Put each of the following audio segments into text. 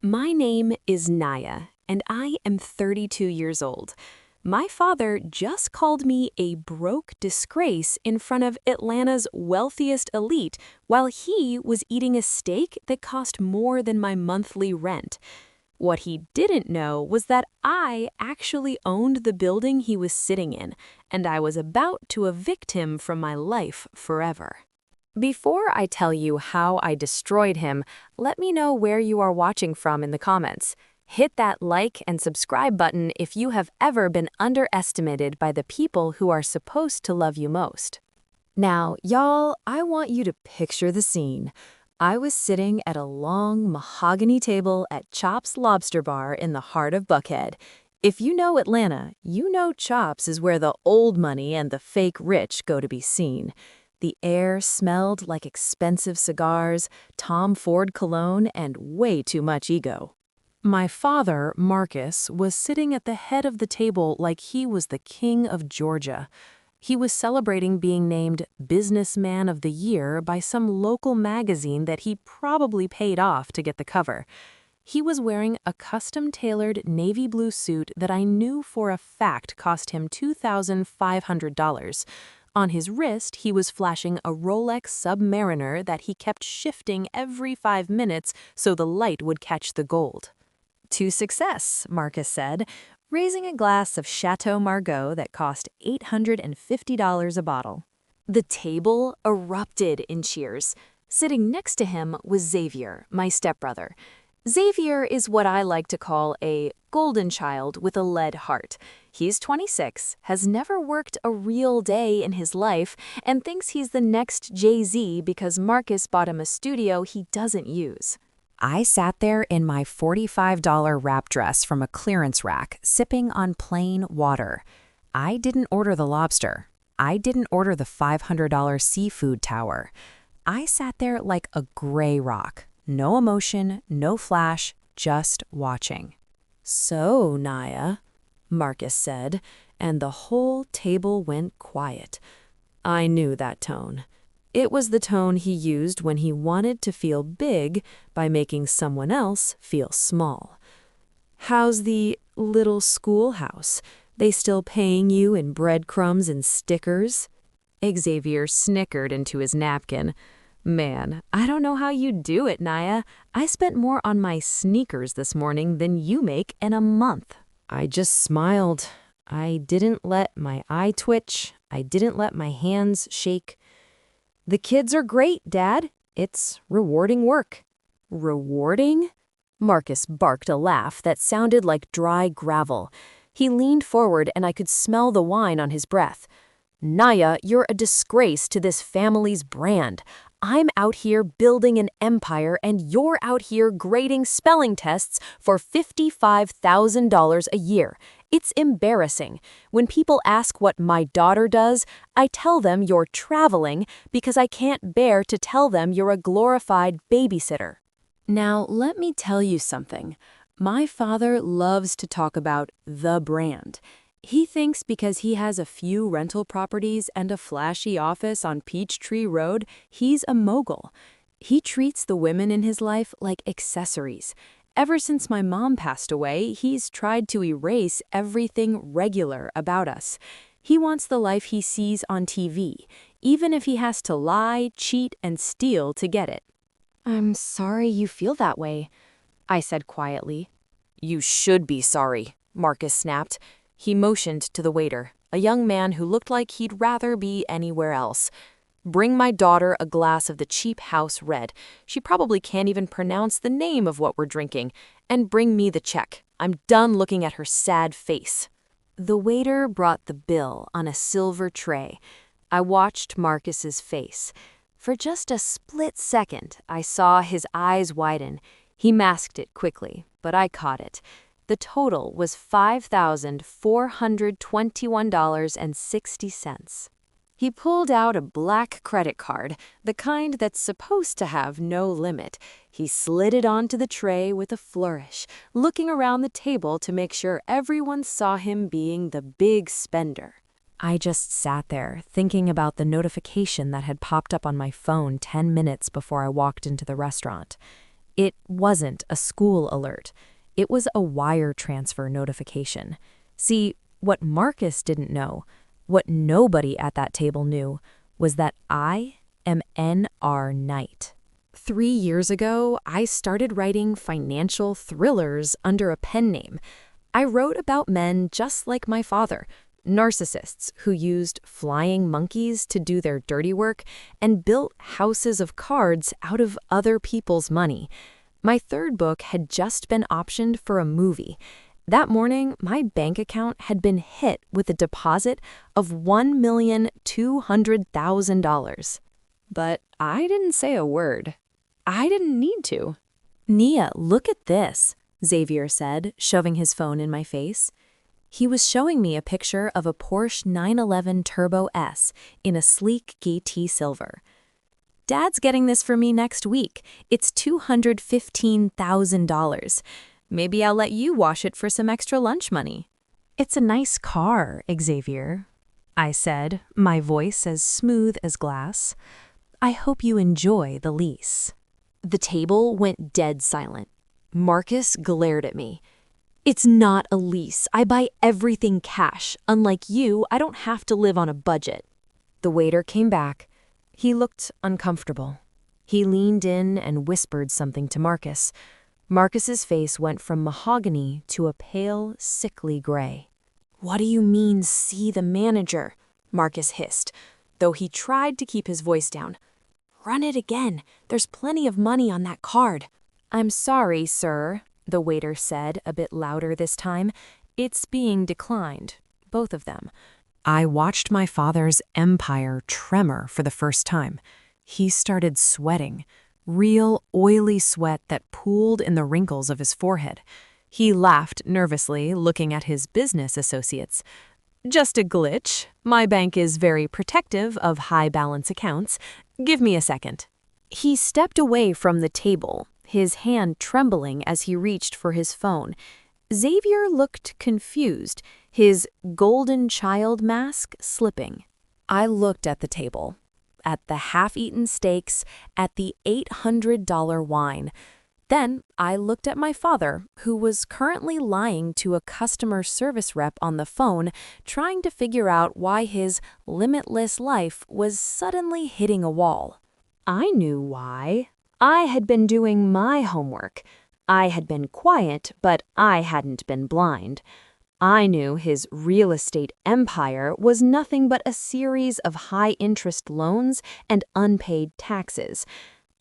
My name is Naya, and I am 32 years old. My father just called me a broke disgrace in front of Atlanta's wealthiest elite while he was eating a steak that cost more than my monthly rent. What he didn't know was that I actually owned the building he was sitting in, and I was about to evict him from my life forever. Before I tell you how I destroyed him, let me know where you are watching from in the comments. Hit that like and subscribe button if you have ever been underestimated by the people who are supposed to love you most. Now, y'all, I want you to picture the scene. I was sitting at a long mahogany table at Chops Lobster Bar in the heart of Buckhead. If you know Atlanta, you know Chops is where the old money and the fake rich go to be seen. The air smelled like expensive cigars, Tom Ford cologne, and way too much ego. My father, Marcus, was sitting at the head of the table like he was the king of Georgia. He was celebrating being named Businessman of the Year by some local magazine that he probably paid off to get the cover. He was wearing a custom-tailored navy blue suit that I knew for a fact cost him $2,500. On his wrist, he was flashing a Rolex Submariner that he kept shifting every 5 minutes so the light would catch the gold. "To success," Marcus said, raising a glass of Chateau Margaux that cost $850 a bottle. The table erupted in cheers. Sitting next to him was Xavier, my stepbrother. Xavier is what I like to call a golden child with a lead heart. He's 26, has never worked a real day in his life, and thinks he's the next Jay-Z because Marcus bought him a studio he doesn't use. I sat there in my $45 wrap dress from a clearance rack, sipping on plain water. I didn't order the lobster. I didn't order the $500 seafood tower. I sat there like a gray rock. No emotion, no flash, just watching. "So, Naya," Marcus said, and the whole table went quiet. I knew that tone. It was the tone he used when he wanted to feel big by making someone else feel small. "How's the little schoolhouse? They still paying you in breadcrumbs and stickers?" Xavier snickered into his napkin. "Man, I don't know how you do it, Naya. I spent more on my sneakers this morning than you make in a month." I just smiled. I didn't let my eye twitch. I didn't let my hands shake. "The kids are great, Dad. It's rewarding work." "Rewarding?" Marcus barked a laugh that sounded like dry gravel. He leaned forward and I could smell the wine on his breath. "Naya, you're a disgrace to this family's brand. I'm out here building an empire and you're out here grading spelling tests for $55,000 a year. It's embarrassing. When people ask what my daughter does, I tell them you're traveling because I can't bear to tell them you're a glorified babysitter." Now, let me tell you something. My father loves to talk about the brand. He thinks because he has a few rental properties and a flashy office on Peachtree Road, he's a mogul. He treats the women in his life like accessories. Ever since my mom passed away, he's tried to erase everything regular about us. He wants the life he sees on TV, even if he has to lie, cheat, and steal to get it. "I'm sorry you feel that way," I said quietly. "You should be sorry," Marcus snapped. He motioned to the waiter, a young man who looked like he'd rather be anywhere else. "Bring my daughter a glass of the cheap house red. She probably can't even pronounce the name of what we're drinking. And bring me the check. I'm done looking at her sad face." The waiter brought the bill on a silver tray. I watched Marcus's face. For just a split second, I saw his eyes widen. He masked it quickly, but I caught it. The total was $5,421.60. He pulled out a black credit card, the kind that's supposed to have no limit. He slid it onto the tray with a flourish, looking around the table to make sure everyone saw him being the big spender. I just sat there, thinking about the notification that had popped up on my phone 10 minutes before I walked into the restaurant. It wasn't a school alert. It was a wire transfer notification. See, what Marcus didn't know, what nobody at that table knew, was that I am N.R. Knight. 3 years ago, I started writing financial thrillers under a pen name. I wrote about men just like my father, narcissists who used flying monkeys to do their dirty work and built houses of cards out of other people's money. My third book had just been optioned for a movie. That morning, my bank account had been hit with a deposit of $1,200,000. But I didn't say a word. I didn't need to. "Nia, look at this," Xavier said, shoving his phone in my face. He was showing me a picture of a Porsche 911 Turbo S in a sleek GT silver. "Dad's getting this for me next week. It's $215,000. Maybe I'll let you wash it for some extra lunch money." "It's a nice car, Xavier," I said, my voice as smooth as glass. "I hope you enjoy the lease." The table went dead silent. Marcus glared at me. "It's not a lease. I buy everything cash. Unlike you, I don't have to live on a budget." The waiter came back. He looked uncomfortable. He leaned in and whispered something to Marcus. Marcus's face went from mahogany to a pale, sickly gray. "What do you mean, see the manager?" Marcus hissed, though he tried to keep his voice down. "Run it again. There's plenty of money on that card." "I'm sorry, sir," the waiter said, a bit louder this time. "It's being declined, both of them." I watched my father's empire tremor for the first time. He started sweating, real oily sweat that pooled in the wrinkles of his forehead. He laughed nervously, looking at his business associates. "Just a glitch. My bank is very protective of high-balance accounts. Give me a second." He stepped away from the table, his hand trembling as he reached for his phone. Xavier looked confused, his golden child mask slipping. I looked at the table, at the half-eaten steaks, at the $800 wine. Then I looked at my father, who was currently lying to a customer service rep on the phone, trying to figure out why his limitless life was suddenly hitting a wall. I knew why. I had been doing my homework. I had been quiet, but I hadn't been blind. I knew his real estate empire was nothing but a series of high-interest loans and unpaid taxes.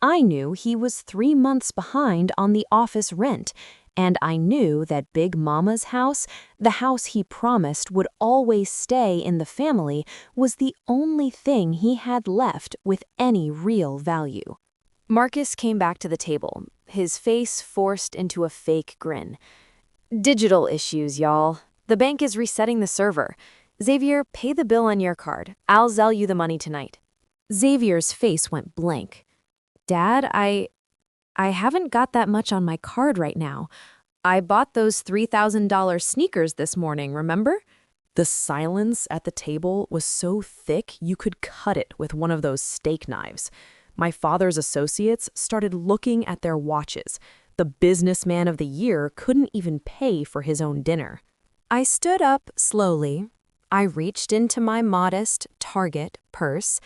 I knew he was 3 months behind on the office rent, and I knew that Big Mama's house, the house he promised would always stay in the family, was the only thing he had left with any real value. Marcus came back to the table, his face forced into a fake grin. "Digital issues, y'all. The bank is resetting the server. Xavier, pay the bill on your card. I'll Zelle you the money tonight." Xavier's face went blank. "Dad, I haven't got that much on my card right now. I bought those $3,000 sneakers this morning, remember?" The silence at the table was so thick you could cut it with one of those steak knives. My father's associates started looking at their watches. The businessman of the year couldn't even pay for his own dinner. I stood up slowly. I reached into my modest Target purse.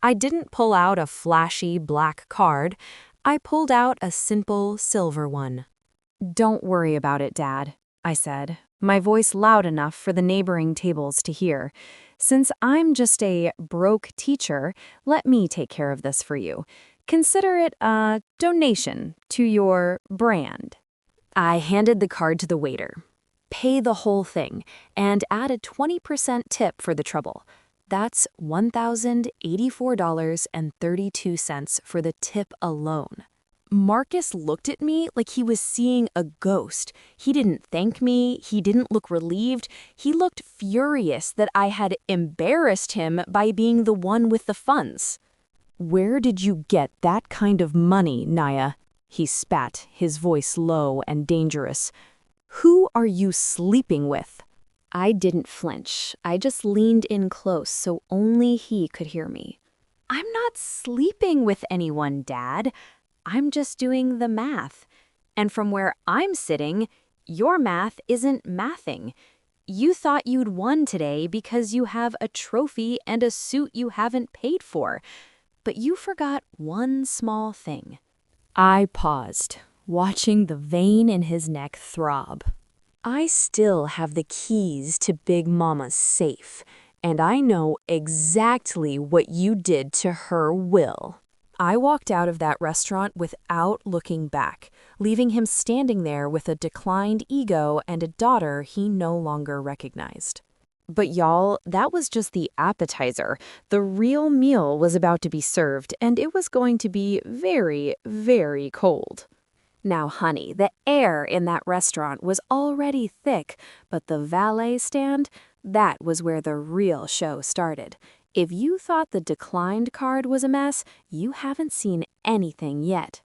I didn't pull out a flashy black card. I pulled out a simple silver one. "Don't worry about it, Dad," I said, my voice loud enough for the neighboring tables to hear. "Since I'm just a broke teacher, let me take care of this for you. Consider it a donation to your brand." I handed the card to the waiter. "Pay the whole thing and add a 20% tip for the trouble. That's $1,084.32 for the tip alone." Marcus looked at me like he was seeing a ghost. He didn't thank me. He didn't look relieved. He looked furious that I had embarrassed him by being the one with the funds. "Where did you get that kind of money, Nia?" He spat, his voice low and dangerous. "Who are you sleeping with?" I didn't flinch. I just leaned in close so only he could hear me. "I'm not sleeping with anyone, Dad. I'm just doing the math. And from where I'm sitting, your math isn't mathing. You thought you'd won today because you have a trophy and a suit you haven't paid for. But you forgot one small thing. I paused, watching the vein in his neck throb. I still have the keys to Big Mama's safe, and I know exactly what you did to her will. I walked out of that restaurant without looking back, leaving him standing there with a declined ego and a daughter he no longer recognized. But y'all, that was just the appetizer. The real meal was about to be served, and it was going to be very, very cold. Now, honey, the air in that restaurant was already thick, but the valet stand, that was where the real show started. If you thought the declined card was a mess, you haven't seen anything yet.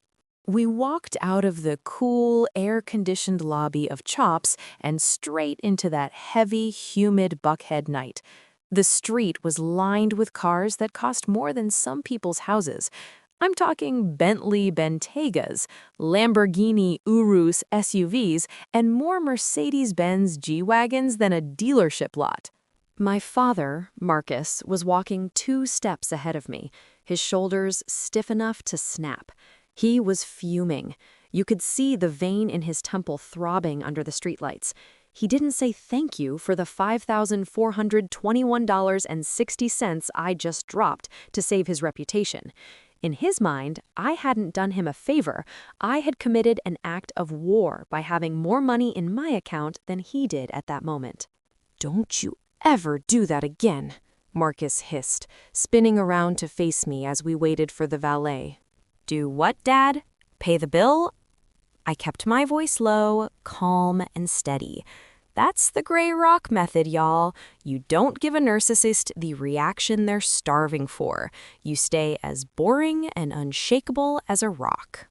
We walked out of the cool, air-conditioned lobby of Chops and straight into that heavy, humid Buckhead night. The street was lined with cars that cost more than some people's houses. I'm talking Bentley Bentegas, Lamborghini Urus SUVs, and more Mercedes-Benz G-Wagons than a dealership lot. My father, Marcus, was walking 2 steps ahead of me, his shoulders stiff enough to snap. He was fuming. You could see the vein in his temple throbbing under the streetlights. He didn't say thank you for the $5,421.60 I just dropped to save his reputation. In his mind, I hadn't done him a favor. I had committed an act of war by having more money in my account than he did at that moment. "Don't you ever do that again," Marcus hissed, spinning around to face me as we waited for the valet. "Do what, Dad? Pay the bill?" I kept my voice low, calm, and steady. That's the gray rock method, y'all. You don't give a narcissist the reaction they're starving for. You stay as boring and unshakable as a rock.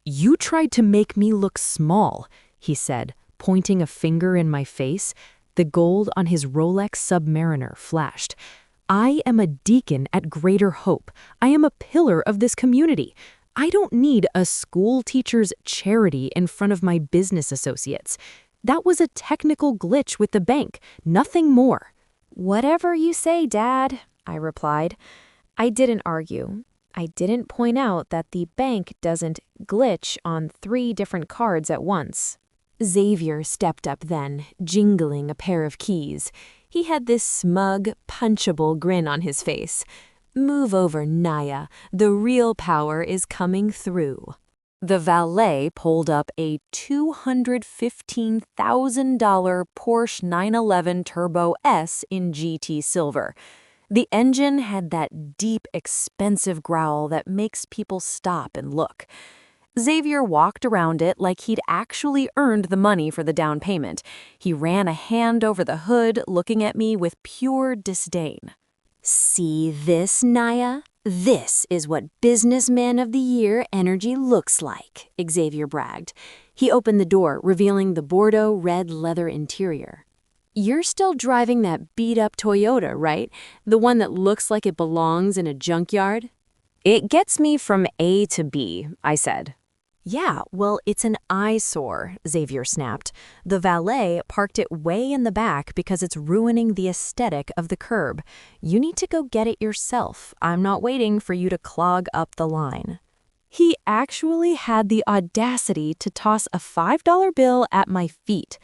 "You tried to make me look small," he said, pointing a finger in my face. The gold on his Rolex Submariner flashed. "I am a deacon at Greater Hope. I am a pillar of this community. I don't need a school teacher's charity in front of my business associates. That was a technical glitch with the bank, nothing more." "Whatever you say, Dad," I replied. I didn't argue. I didn't point out that the bank doesn't glitch on 3 different cards at once. Xavier stepped up then, jingling a pair of keys. He had this smug, punchable grin on his face. "Move over, Naya. The real power is coming through." The valet pulled up a $215,000 Porsche 911 Turbo S in GT Silver. The engine had that deep, expensive growl that makes people stop and look. Xavier walked around it like he'd actually earned the money for the down payment. He ran a hand over the hood, looking at me with pure disdain. "See this, Naya? This is what Businessman of the Year energy looks like," Xavier bragged. He opened the door, revealing the Bordeaux red leather interior. "You're still driving that beat-up Toyota, right? The one that looks like it belongs in a junkyard?" "It gets me from A to B," I said. "Yeah, well, it's an eyesore," Xavier snapped. "The valet parked it way in the back because it's ruining the aesthetic of the curb. You need to go get it yourself. I'm not waiting for you to clog up the line." He actually had the audacity to toss a $5 bill at my feet.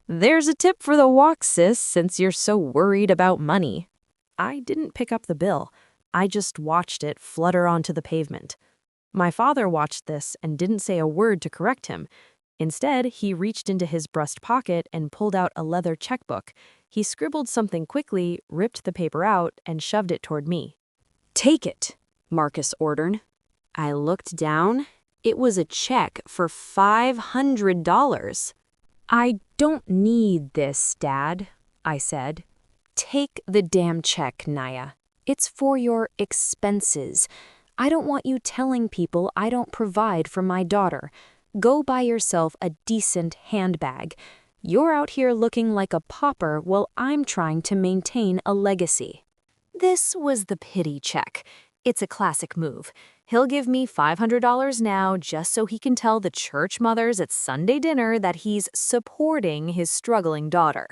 "There's a tip for the walk, sis, since you're so worried about money." I didn't pick up the bill. I just watched it flutter onto the pavement. My father watched this and didn't say a word to correct him. Instead, he reached into his breast pocket and pulled out a leather checkbook. He scribbled something quickly, ripped the paper out, and shoved it toward me. "Take it," Marcus ordered. I looked down. It was a check for $500. "I don't need this, Dad," I said. "Take the damn check, Naya. It's for your expenses. I don't want you telling people I don't provide for my daughter. Go buy yourself a decent handbag. You're out here looking like a pauper while I'm trying to maintain a legacy." This was the pity check. It's a classic move. He'll give me $500 now just so he can tell the church mothers at Sunday dinner that he's supporting his struggling daughter.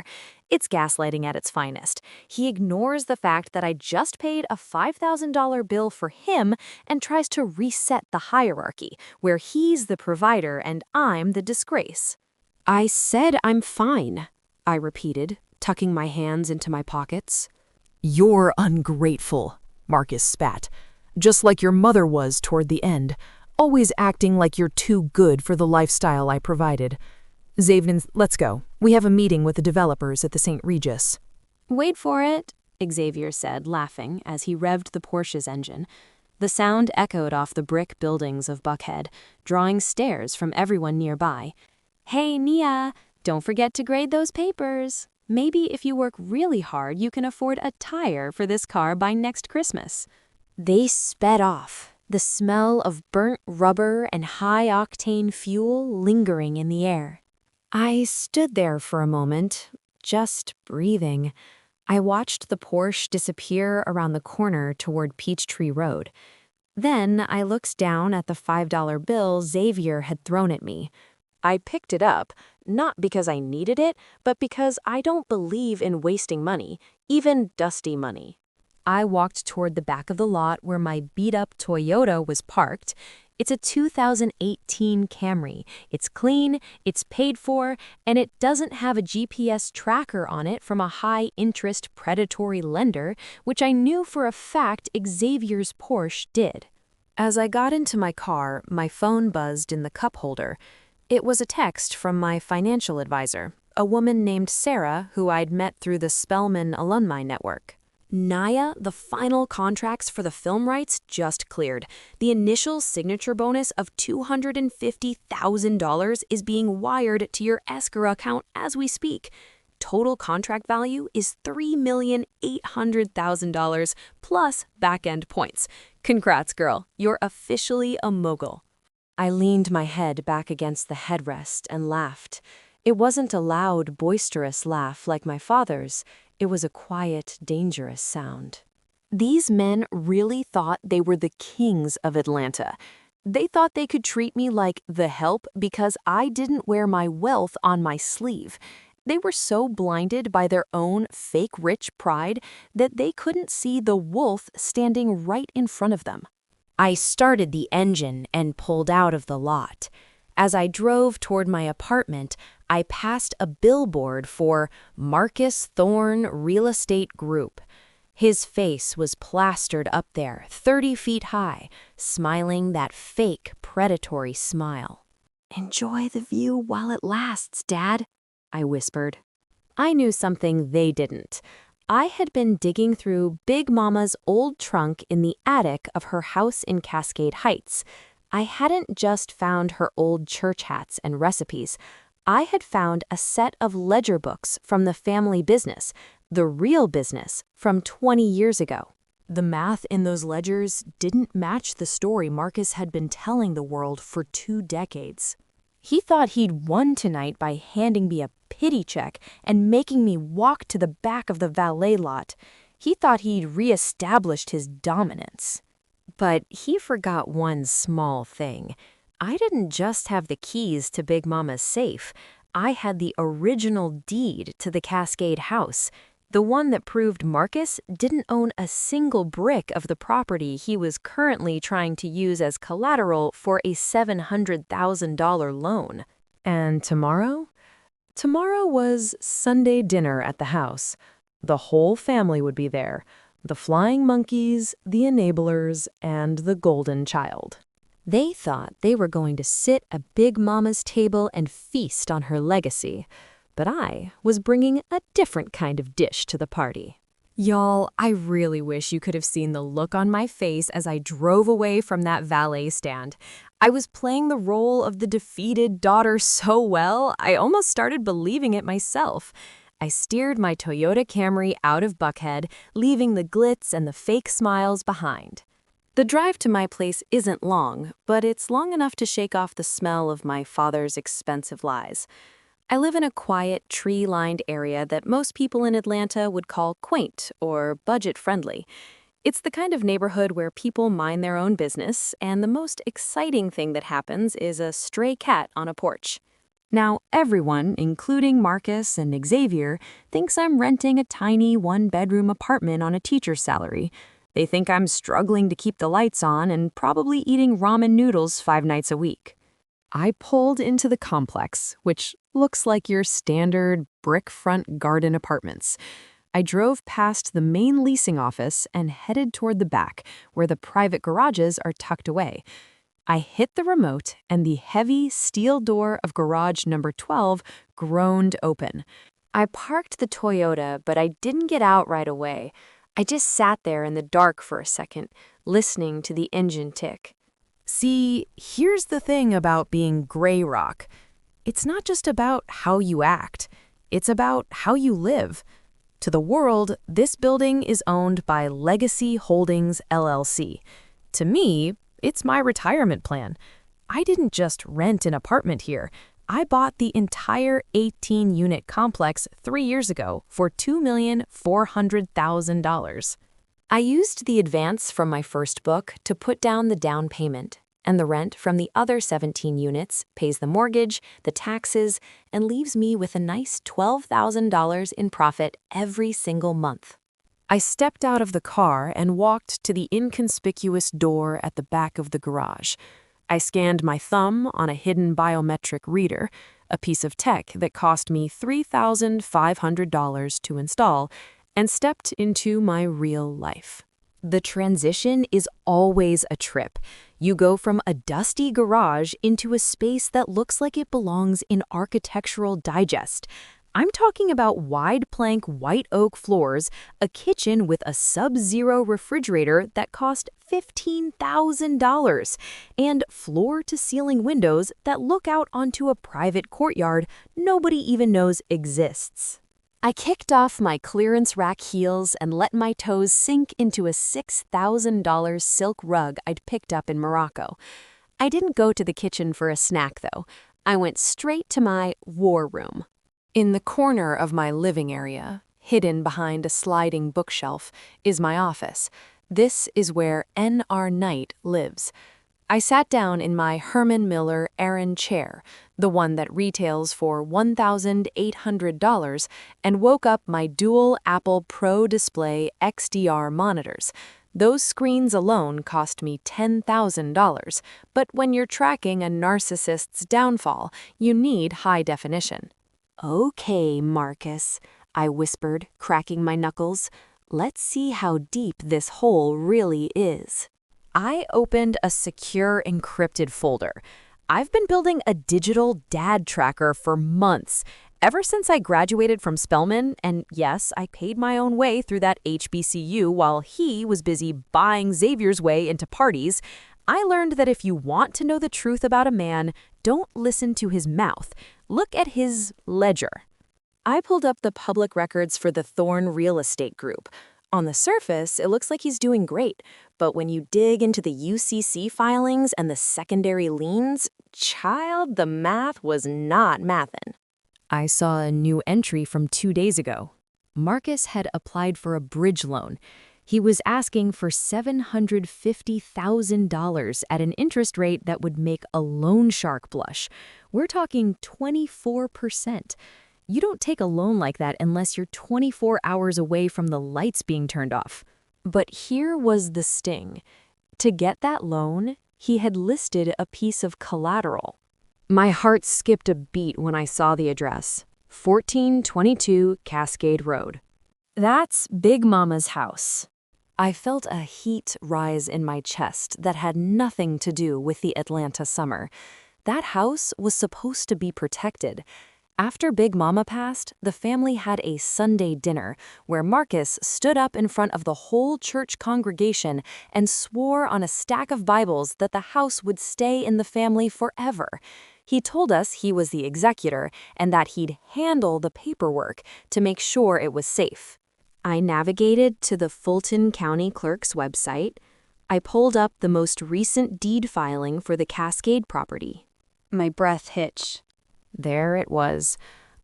It's gaslighting at its finest. He ignores the fact that I just paid a $5,000 bill for him and tries to reset the hierarchy, where he's the provider and I'm the disgrace. I said I'm fine, I repeated, tucking my hands into my pockets. You're ungrateful, Marcus spat, just like your mother was toward the end, always acting like you're too good for the lifestyle I provided. Xavier, let's go. We have a meeting with the developers at the St. Regis. Wait for it, Xavier said, laughing as he revved the Porsche's engine. The sound echoed off the brick buildings of Buckhead, drawing stares from everyone nearby. Hey, Nia, don't forget to grade those papers. Maybe if you work really hard, you can afford a tire for this car by next Christmas. They sped off, the smell of burnt rubber and high-octane fuel lingering in the air. I stood there for a moment, just breathing. I watched the Porsche disappear around the corner toward Peachtree Road. Then I looked down at the $5 bill Xavier had thrown at me. I picked it up, not because I needed it, but because I don't believe in wasting money, even dusty money. I walked toward the back of the lot where my beat-up Toyota was parked. It's a 2018 Camry. It's clean, it's paid for, and it doesn't have a GPS tracker on it from a high-interest predatory lender, which I knew for a fact Xavier's Porsche did. As I got into my car, my phone buzzed in the cup holder. It was a text from my financial advisor, a woman named Sarah who I'd met through the Spellman alumni network. Nia, the final contracts for the film rights just cleared. The initial signature bonus of $250,000 is being wired to your escrow account as we speak. Total contract value is $3,800,000 plus back-end points. Congrats, girl. You're officially a mogul. I leaned my head back against the headrest and laughed. It wasn't a loud, boisterous laugh like my father's. It was a quiet, dangerous sound. These men really thought they were the kings of Atlanta. They thought they could treat me like the help because I didn't wear my wealth on my sleeve. They were so blinded by their own fake rich pride that they couldn't see the wolf standing right in front of them. I started the engine and pulled out of the lot. As I drove toward my apartment, I passed a billboard for Marcus Thorne Real Estate Group. His face was plastered up there, 30 feet high, smiling that fake predatory smile. "Enjoy the view while it lasts, Dad," I whispered. I knew something they didn't. I had been digging through Big Mama's old trunk in the attic of her house in Cascade Heights. I hadn't just found her old church hats and recipes. I had found a set of ledger books from the family business, the real business, from 20 years ago. The math in those ledgers didn't match the story Marcus had been telling the world for 2 decades. He thought he'd won tonight by handing me a pity check and making me walk to the back of the valet lot. He thought he'd reestablished his dominance. But he forgot one small thing. I didn't just have the keys to Big Mama's safe. I had the original deed to the Cascade house, the one that proved Marcus didn't own a single brick of the property he was currently trying to use as collateral for a $700,000 loan. And tomorrow? Tomorrow was Sunday dinner at the house. The whole family would be there. The flying monkeys, the enablers, and the golden child. They thought they were going to sit at Big Mama's table and feast on her legacy. But I was bringing a different kind of dish to the party. Y'all, I really wish you could have seen the look on my face as I drove away from that valet stand. I was playing the role of the defeated daughter so well, I almost started believing it myself. I steered my Toyota Camry out of Buckhead, leaving the glitz and the fake smiles behind. The drive to my place isn't long, but it's long enough to shake off the smell of my father's expensive lies. I live in a quiet, tree-lined area that most people in Atlanta would call quaint or budget-friendly. It's the kind of neighborhood where people mind their own business, and the most exciting thing that happens is a stray cat on a porch. Now, everyone, including Marcus and Xavier, thinks I'm renting a tiny one-bedroom apartment on a teacher's salary. They think I'm struggling to keep the lights on and probably eating ramen noodles 5 nights a week. I pulled into the complex, which looks like your standard brick front garden apartments. I drove past the main leasing office and headed toward the back, where the private garages are tucked away. I hit the remote, and the heavy steel door of garage number 12 groaned open. I parked the Toyota, but I didn't get out right away. I just sat there in the dark for a second, listening to the engine tick. See, here's the thing about being gray rock. It's not just about how you act. It's about how you live. To the world, this building is owned by Legacy Holdings, LLC. To me, it's my retirement plan. I didn't just rent an apartment here. I bought the entire 18-unit complex 3 years ago for $2,400,000. I used the advance from my first book to put down the down payment, and the rent from the other 17 units pays the mortgage, the taxes, and leaves me with a nice $12,000 in profit every single month. I stepped out of the car and walked to the inconspicuous door at the back of the garage. I scanned my thumb on a hidden biometric reader, a piece of tech that cost me $3,500 to install, and stepped into my real life. The transition is always a trip. You go from a dusty garage into a space that looks like it belongs in Architectural Digest. I'm talking about wide plank white oak floors, a kitchen with a sub-zero refrigerator that cost $15,000, and floor-to-ceiling windows that look out onto a private courtyard nobody even knows exists. I kicked off my clearance rack heels and let my toes sink into a $6,000 silk rug I'd picked up in Morocco. I didn't go to the kitchen for a snack, though. I went straight to my war room. In the corner of my living area, hidden behind a sliding bookshelf, is my office. This is where N.R. Knight lives. I sat down in my Herman Miller Aran chair, the one that retails for $1,800, and woke up my dual Apple Pro Display XDR monitors. Those screens alone cost me $10,000, but when you're tracking a narcissist's downfall, you need high definition. "Okay, Marcus," I whispered, cracking my knuckles. "Let's see how deep this hole really is." I opened a secure encrypted folder. I've been building a digital dad tracker for months, ever since I graduated from Spelman, and yes, I paid my own way through that HBCU while he was busy buying Xavier's way into parties. I learned that if you want to know the truth about a man, don't listen to his mouth. Look at his ledger. I pulled up the public records for the Thorn Real Estate Group. On the surface, it looks like he's doing great, but when you dig into the UCC filings and the secondary liens, child, the math was not mathin'. I saw a new entry from 2 days ago. Marcus had applied for a bridge loan. He was asking for $750,000 at an interest rate that would make a loan shark blush. We're talking 24%. You don't take a loan like that unless you're 24 hours away from the lights being turned off. But here was the sting. To get that loan, he had listed a piece of collateral. My heart skipped a beat when I saw the address. 1422 Cascade Road. That's Big Mama's house. I felt a heat rise in my chest that had nothing to do with the Atlanta summer. That house was supposed to be protected. After Big Mama passed, the family had a Sunday dinner where Marcus stood up in front of the whole church congregation and swore on a stack of Bibles that the house would stay in the family forever. He told us he was the executor and that he'd handle the paperwork to make sure it was safe. I navigated to the Fulton County Clerk's website. I pulled up the most recent deed filing for the Cascade property. My breath hitched. There it was,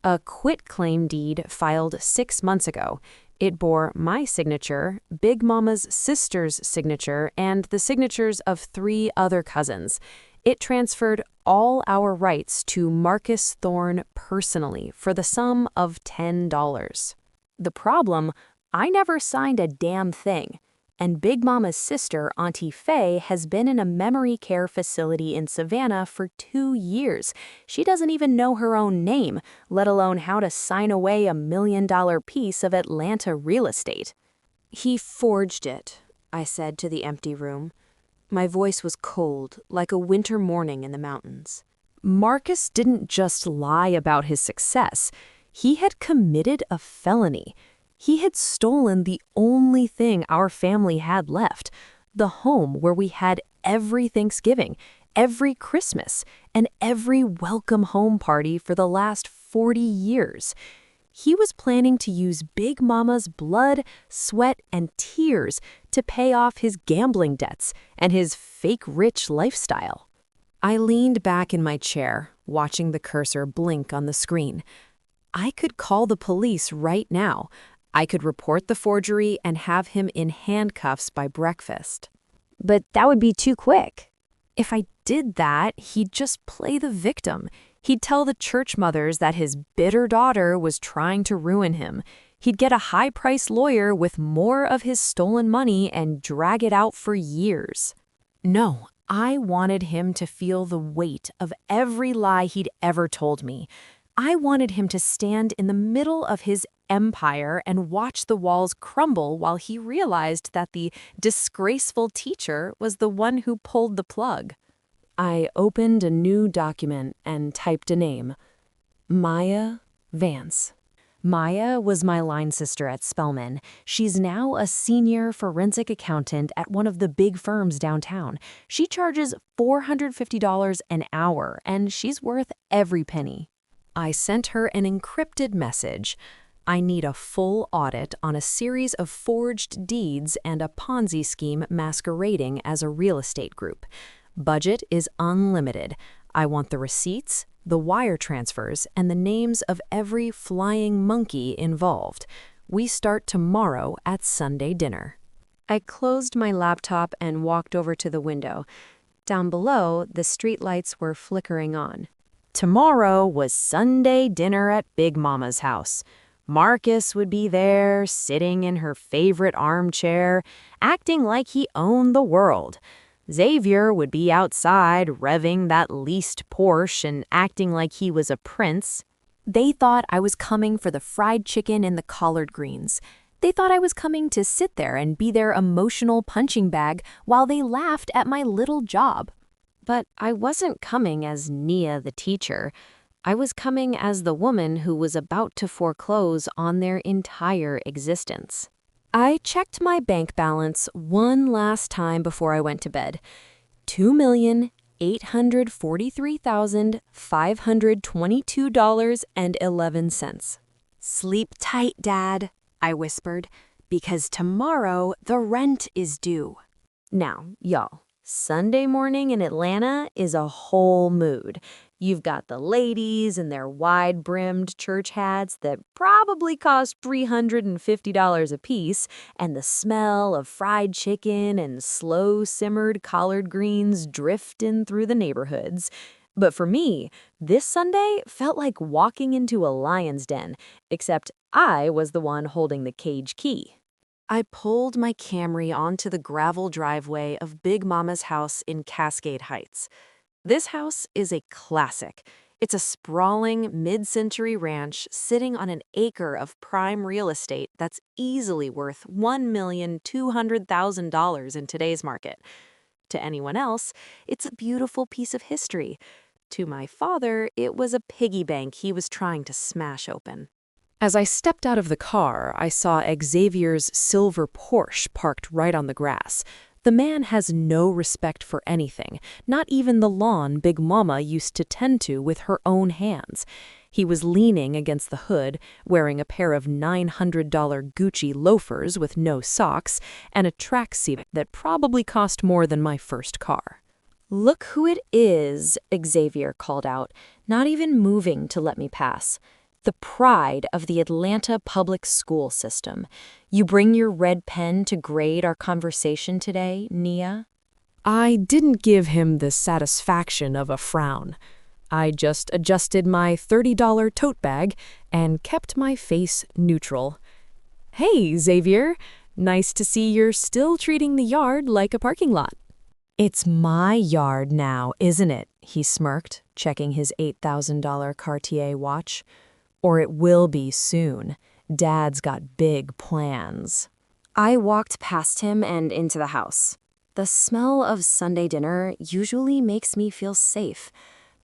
a quitclaim deed filed 6 months ago. It bore my signature, Big Mama's sister's signature, and the signatures of 3 other cousins. It transferred all our rights to Marcus Thorne personally for the sum of $10. The problem, I never signed a damn thing. And Big Mama's sister, Auntie Faye, has been in a memory care facility in Savannah for 2 years. She doesn't even know her own name, let alone how to sign away $1 million piece of Atlanta real estate. He forged it, I said to the empty room. My voice was cold, like a winter morning in the mountains. Marcus didn't just lie about his success. He had committed a felony. He had stolen the only thing our family had left, the home where we had every Thanksgiving, every Christmas, and every welcome home party for the last 40 years. He was planning to use Big Mama's blood, sweat, and tears to pay off his gambling debts and his fake rich lifestyle. I leaned back in my chair, watching the cursor blink on the screen. I could call the police right now. I could report the forgery and have him in handcuffs by breakfast. But that would be too quick. If I did that, he'd just play the victim. He'd tell the church mothers that his bitter daughter was trying to ruin him. He'd get a high-priced lawyer with more of his stolen money and drag it out for years. No, I wanted him to feel the weight of every lie he'd ever told me. I wanted him to stand in the middle of his empire and watch the walls crumble while he realized that the disgraceful teacher was the one who pulled the plug. I opened a new document and typed a name. Maya Vance. Maya was my line sister at Spelman. She's now a senior forensic accountant at one of the big firms downtown. She charges $450 an hour, and she's worth every penny. I sent her an encrypted message. I need a full audit on a series of forged deeds and a Ponzi scheme masquerading as a real estate group. Budget is unlimited. I want the receipts, the wire transfers, and the names of every flying monkey involved. We start tomorrow at Sunday dinner. I closed my laptop and walked over to the window. Down below, the streetlights were flickering on. Tomorrow was Sunday dinner at Big Mama's house. Marcus would be there, sitting in her favorite armchair, acting like he owned the world. Xavier would be outside, revving that leased Porsche and acting like he was a prince. They thought I was coming for the fried chicken and the collard greens. They thought I was coming to sit there and be their emotional punching bag while they laughed at my little job. But I wasn't coming as Nia the teacher. I was coming as the woman who was about to foreclose on their entire existence. I checked my bank balance one last time before I went to bed. $2,843,522.11. Sleep tight, Dad, I whispered, because tomorrow the rent is due. Now, y'all, Sunday morning in Atlanta is a whole mood. You've got the ladies in their wide-brimmed church hats that probably cost $350 a piece, and the smell of fried chicken and slow-simmered collard greens drifting through the neighborhoods. But for me, this Sunday felt like walking into a lion's den, except I was the one holding the cage key. I pulled my Camry onto the gravel driveway of Big Mama's house in Cascade Heights. This house is a classic. It's a sprawling mid-century ranch sitting on an acre of prime real estate that's easily worth $1,200,000 in today's market. To anyone else, it's a beautiful piece of history. To my father, it was a piggy bank he was trying to smash open. As I stepped out of the car, I saw Xavier's silver Porsche parked right on the grass. The man has no respect for anything, not even the lawn Big Mama used to tend to with her own hands. He was leaning against the hood, wearing a pair of $900 Gucci loafers with no socks and a tracksuit that probably cost more than my first car. "Look who it is," Xavier called out, not even moving to let me pass. The pride of the Atlanta public school system. You bring your red pen to grade our conversation today, Nia? I didn't give him the satisfaction of a frown. I just adjusted my $30 tote bag and kept my face neutral. Hey, Xavier. Nice to see you're still treating the yard like a parking lot. It's my yard now, isn't it? He smirked, checking his $8,000 Cartier watch. Or it will be soon. Dad's got big plans. I walked past him and into the house. The smell of Sunday dinner usually makes me feel safe,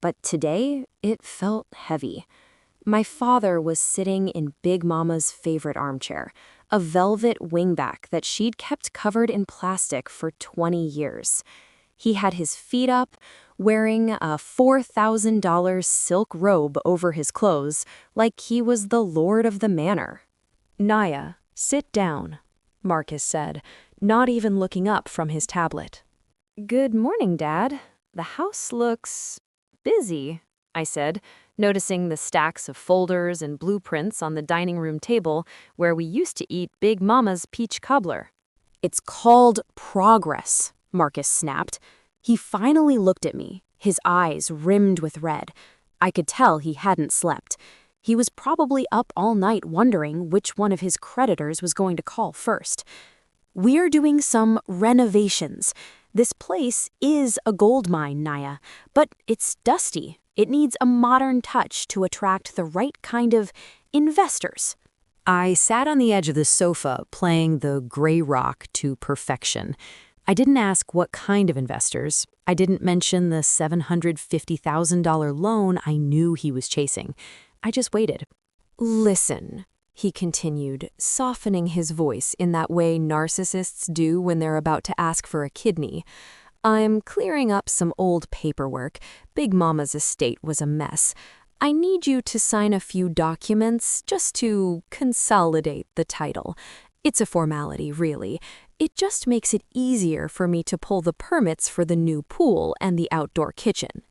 but today it felt heavy. My father was sitting in Big Mama's favorite armchair, a velvet wingback that she'd kept covered in plastic for 20 years. He had his feet up, wearing a $4,000 silk robe over his clothes, like he was the lord of the manor. Naya, sit down, Marcus said, not even looking up from his tablet. Good morning, Dad. The house looks busy, I said, noticing the stacks of folders and blueprints on the dining room table where we used to eat Big Mama's peach cobbler. It's called progress, Marcus snapped. He finally looked at me, his eyes rimmed with red. I could tell he hadn't slept. He was probably up all night wondering which one of his creditors was going to call first. We're doing some renovations. This place is a gold mine, Naya, but it's dusty. It needs a modern touch to attract the right kind of investors. I sat on the edge of the sofa, playing the gray rock to perfection. I didn't ask what kind of investors. I didn't mention the $750,000 loan I knew he was chasing. I just waited. Listen, he continued, softening his voice in that way narcissists do when they're about to ask for a kidney. I'm clearing up some old paperwork. Big Mama's estate was a mess. I need you to sign a few documents just to consolidate the title. It's a formality, really. It just makes it easier for me to pull the permits for the new pool and the outdoor kitchen.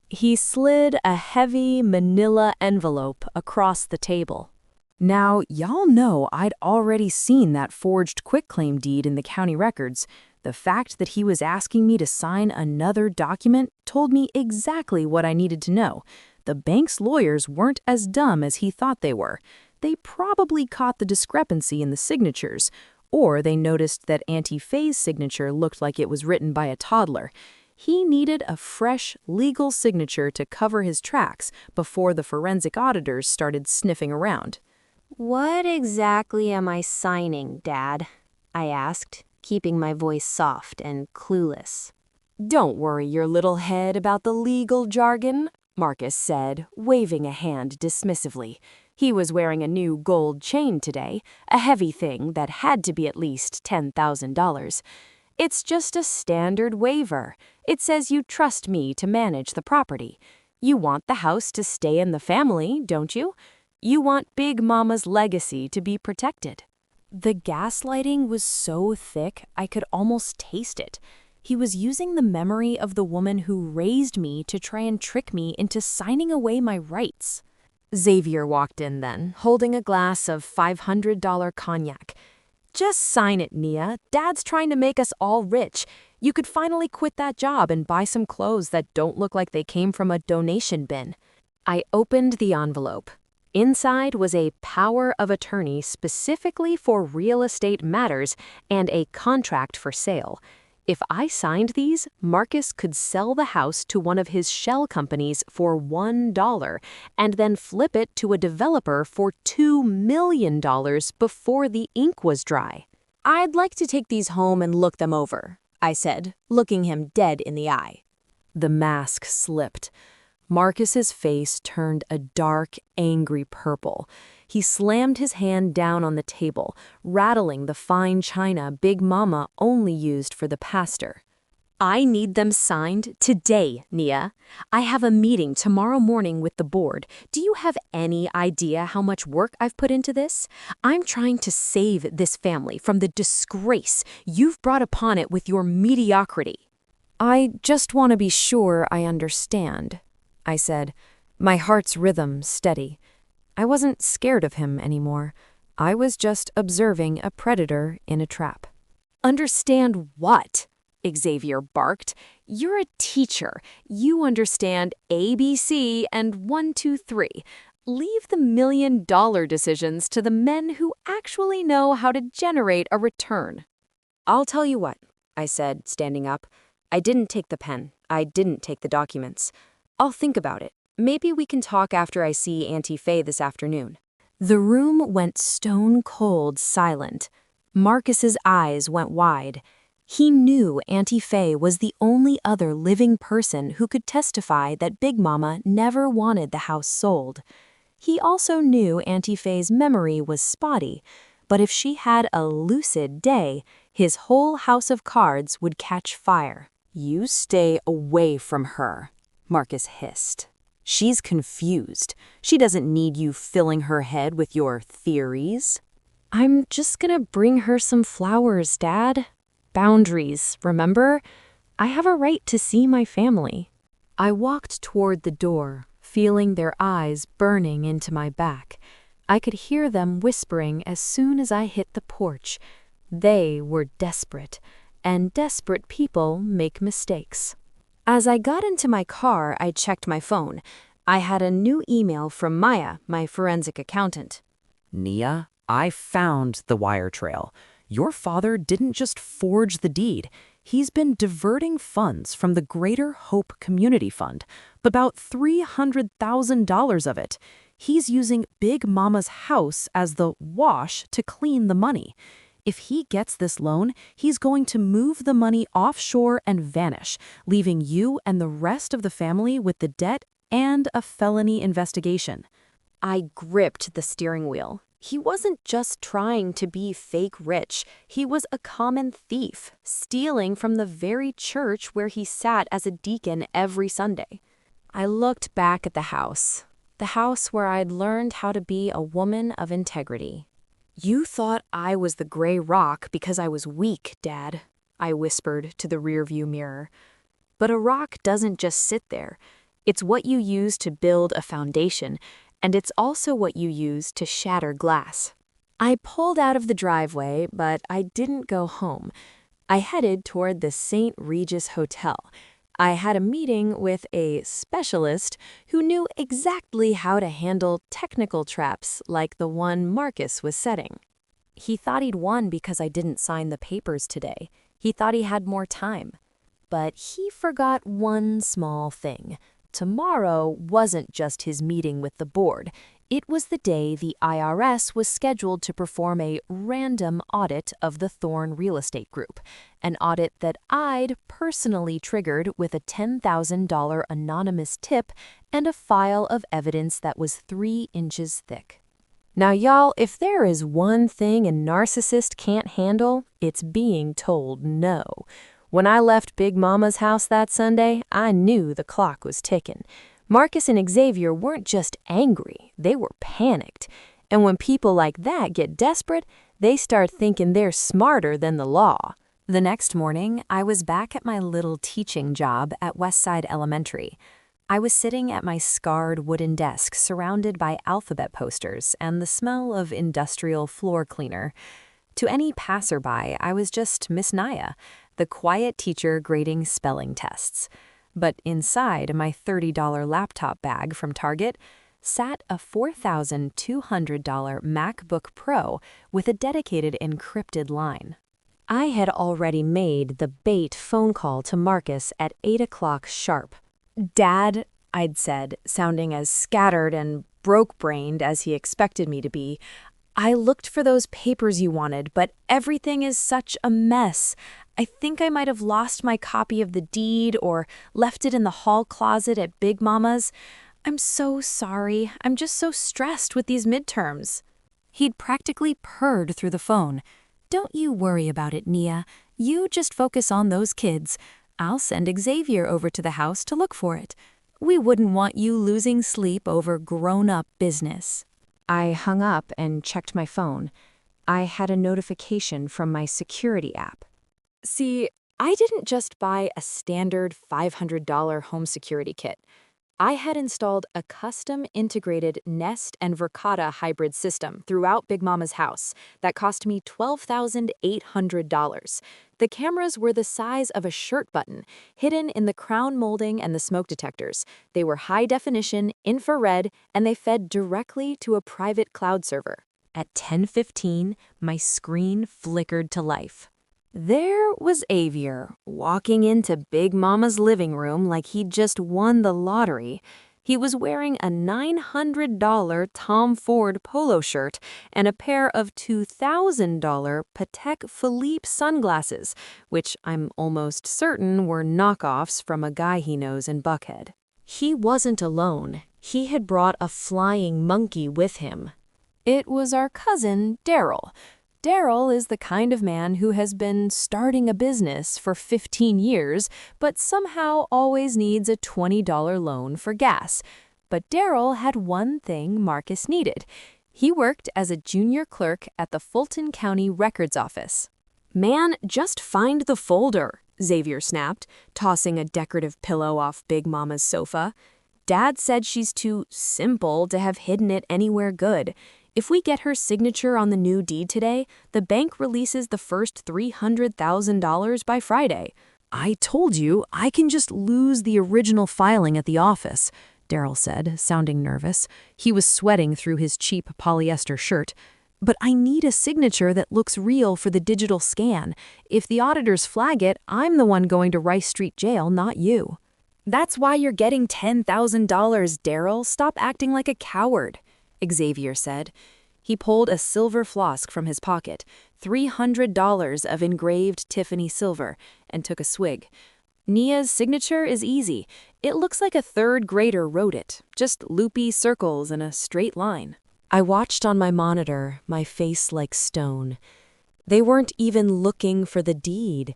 He slid a heavy manila envelope across the table. Now, y'all know I'd already seen that forged quitclaim deed in the county records. The fact that he was asking me to sign another document told me exactly what I needed to know. The bank's lawyers weren't as dumb as he thought they were. They probably caught the discrepancy in the signatures, or they noticed that Auntie Faye's signature looked like it was written by a toddler. He needed a fresh, legal signature to cover his tracks before the forensic auditors started sniffing around. What exactly am I signing, Dad? I asked, keeping my voice soft and clueless. Don't worry your little head about the legal jargon, Marcus said, waving a hand dismissively. He was wearing a new gold chain today, a heavy thing that had to be at least $10,000. It's just a standard waiver. It says you trust me to manage the property. You want the house to stay in the family, don't you? You want Big Mama's legacy to be protected. The gaslighting was so thick I could almost taste it. He was using the memory of the woman who raised me to try and trick me into signing away my rights. Xavier walked in then, holding a glass of $500 cognac. Just sign it, Nia. Dad's trying to make us all rich. You could finally quit that job and buy some clothes that don't look like they came from a donation bin. I opened the envelope. Inside was a power of attorney specifically for real estate matters and a contract for sale. If I signed these, Marcus could sell the house to one of his shell companies for $1 and then flip it to a developer for $2 million before the ink was dry. I'd like to take these home and look them over, I said, looking him dead in the eye. The mask slipped. Marcus's face turned a dark, angry purple. He slammed his hand down on the table, rattling the fine china Big Mama only used for the pastor. I need them signed today, Nia. I have a meeting tomorrow morning with the board. Do you have any idea how much work I've put into this? I'm trying to save this family from the disgrace you've brought upon it with your mediocrity. I just want to be sure I understand, I said, my heart's rhythm steady. I wasn't scared of him anymore. I was just observing a predator in a trap. Understand what? Xavier barked. You're a teacher. You understand ABC and 1, 2, 3. Leave the million-dollar decisions to the men who actually know how to generate a return. I'll tell you what, I said, standing up. I didn't take the pen. I didn't take the documents. I'll think about it. Maybe we can talk after I see Auntie Faye this afternoon. The room went stone-cold silent. Marcus's eyes went wide. He knew Auntie Faye was the only other living person who could testify that Big Mama never wanted the house sold. He also knew Auntie Faye's memory was spotty, but if she had a lucid day, his whole house of cards would catch fire. You stay away from her, Marcus hissed. She's confused. She doesn't need you filling her head with your theories. I'm just gonna bring her some flowers, Dad. Boundaries, remember? I have a right to see my family. I walked toward the door, feeling their eyes burning into my back. I could hear them whispering as soon as I hit the porch. They were desperate, and desperate people make mistakes. As I got into my car, I checked my phone. I had a new email from Maya, my forensic accountant. Nia, I found the wire trail. Your father didn't just forge the deed. He's been diverting funds from the Greater Hope Community Fund, about $300,000 of it. He's using Big Mama's house as the wash to clean the money. If he gets this loan, he's going to move the money offshore and vanish, leaving you and the rest of the family with the debt and a felony investigation. I gripped the steering wheel. He wasn't just trying to be fake rich. He was a common thief, stealing from the very church where he sat as a deacon every Sunday. I looked back at the house where I'd learned how to be a woman of integrity. You thought I was the gray rock because I was weak, Dad, I whispered to the rearview mirror. But a rock doesn't just sit there. It's what you use to build a foundation, and it's also what you use to shatter glass. I pulled out of the driveway, but I didn't go home. I headed toward the St. Regis Hotel. I had a meeting with a specialist who knew exactly how to handle technical traps like the one Marcus was setting. He thought he'd won because I didn't sign the papers today. He thought he had more time. But he forgot one small thing. Tomorrow wasn't just his meeting with the board. It was the day the IRS was scheduled to perform a random audit of the Thorn Real Estate Group, an audit that I'd personally triggered with a $10,000 anonymous tip and a file of evidence that was 3 inches thick. Now, y'all, if there is one thing a narcissist can't handle, it's being told no. When I left Big Mama's house that Sunday, I knew the clock was ticking. Marcus and Xavier weren't just angry, they were panicked. And when people like that get desperate, they start thinking they're smarter than the law. The next morning, I was back at my little teaching job at Westside Elementary. I was sitting at my scarred wooden desk surrounded by alphabet posters and the smell of industrial floor cleaner. To any passerby, I was just Miss Naya, the quiet teacher grading spelling tests. But inside my $30 laptop bag from Target sat a $4,200 MacBook Pro with a dedicated encrypted line. I had already made the bait phone call to Marcus at 8 o'clock sharp. "Dad," I'd said, sounding as scattered and broke-brained as he expected me to be, "I looked for those papers you wanted, but everything is such a mess. I think I might have lost my copy of the deed or left it in the hall closet at Big Mama's. I'm so sorry. I'm just so stressed with these midterms." He'd practically purred through the phone. "Don't you worry about it, Nia. You just focus on those kids. I'll send Xavier over to the house to look for it. We wouldn't want you losing sleep over grown-up business." I hung up and checked my phone. I had a notification from my security app. See, I didn't just buy a standard $500 home security kit. I had installed a custom integrated Nest and Verkada hybrid system throughout Big Mama's house that cost me $12,800. The cameras were the size of a shirt button, hidden in the crown molding and the smoke detectors. They were high definition, infrared, and they fed directly to a private cloud server. At 10:15, my screen flickered to life. There was Avier, walking into Big Mama's living room like he'd just won the lottery. He was wearing a $900 Tom Ford polo shirt and a pair of $2,000 Patek Philippe sunglasses, which I'm almost certain were knockoffs from a guy he knows in Buckhead. He wasn't alone. He had brought a flying monkey with him. It was our cousin, Daryl. Daryl is the kind of man who has been starting a business for 15 years, but somehow always needs a $20 loan for gas. But Daryl had one thing Marcus needed. He worked as a junior clerk at the Fulton County Records Office. "Man, just find the folder," Xavier snapped, tossing a decorative pillow off Big Mama's sofa. "Dad said she's too simple to have hidden it anywhere good. If we get her signature on the new deed today, the bank releases the first $300,000 by Friday." "I told you I can just lose the original filing at the office," Daryl said, sounding nervous. He was sweating through his cheap polyester shirt. "But I need a signature that looks real for the digital scan. If the auditors flag it, I'm the one going to Rice Street Jail, not you." "That's why you're getting $10,000, Daryl. Stop acting like a coward," Xavier said. He pulled a silver flask from his pocket, $300 of engraved Tiffany silver, and took a swig. "Nia's signature is easy. It looks like a third grader wrote it, just loopy circles in a straight line." I watched on my monitor, my face like stone. They weren't even looking for the deed.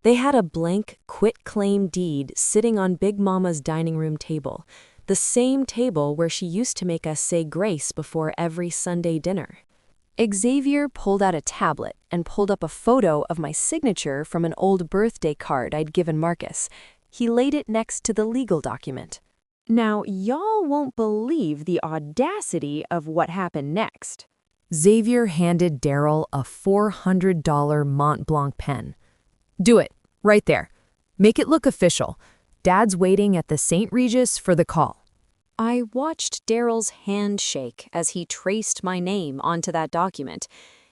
They had a blank quitclaim deed sitting on Big Mama's dining room table, the same table where she used to make us say grace before every Sunday dinner. Xavier pulled out a tablet and pulled up a photo of my signature from an old birthday card I'd given Marcus. He laid it next to the legal document. Now, y'all won't believe the audacity of what happened next. Xavier handed Daryl a $400 Mont Blanc pen. "Do it, right there. Make it look official. Dad's waiting at the St. Regis for the call." I watched Daryl's hand shake as he traced my name onto that document.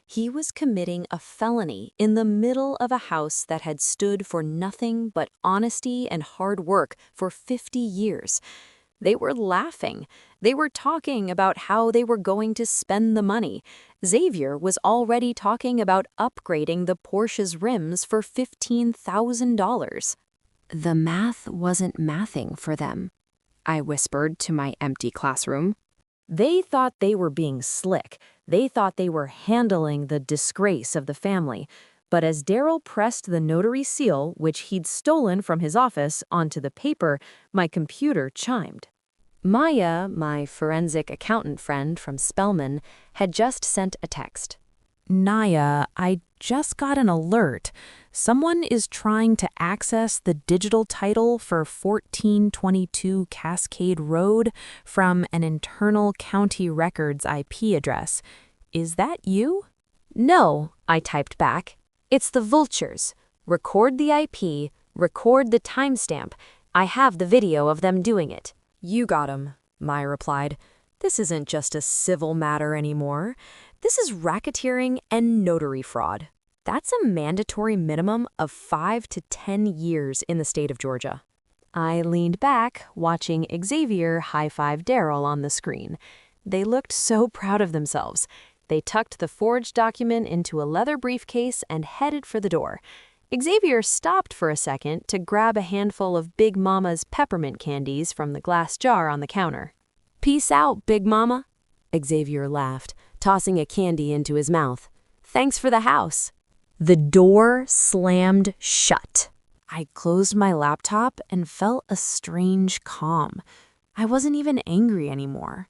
He was committing a felony in the middle of a house that had stood for nothing but honesty and hard work for 50 years. They were laughing. They were talking about how they were going to spend the money. Xavier was already talking about upgrading the Porsche's rims for $15,000. The math wasn't mathing for them, I whispered to my empty classroom. They thought they were being slick. They thought they were handling the disgrace of the family. But as Daryl pressed the notary seal, which he'd stolen from his office, onto the paper, my computer chimed. Maya, my forensic accountant friend from Spelman, had just sent a text. "Naya, I just got an alert. Someone is trying to access the digital title for 1422 Cascade Road from an internal county records IP address. Is that you?" "No," I typed back. "It's the vultures. Record the IP, record the timestamp. I have the video of them doing it." "You got 'em," Maya replied. "This isn't just a civil matter anymore. This is racketeering and notary fraud. That's a mandatory minimum of 5 to 10 years in the state of Georgia." I leaned back, watching Xavier high-five Daryl on the screen. They looked so proud of themselves. They tucked the forged document into a leather briefcase and headed for the door. Xavier stopped for a second to grab a handful of Big Mama's peppermint candies from the glass jar on the counter. "Peace out, Big Mama," Xavier laughed, tossing a candy into his mouth. "Thanks for the house." The door slammed shut. I closed my laptop and felt a strange calm. I wasn't even angry anymore.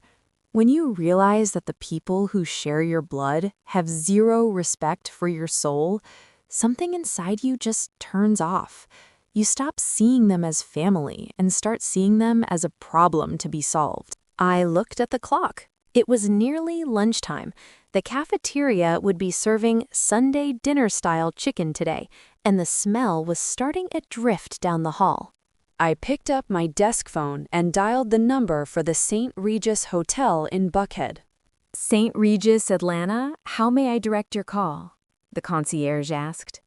When you realize that the people who share your blood have zero respect for your soul, something inside you just turns off. You stop seeing them as family and start seeing them as a problem to be solved. I looked at the clock. It was nearly lunchtime. The cafeteria would be serving Sunday dinner-style chicken today, and the smell was starting to drift down the hall. I picked up my desk phone and dialed the number for the St. Regis Hotel in Buckhead. St. Regis, Atlanta, how may I direct your call? The concierge asked.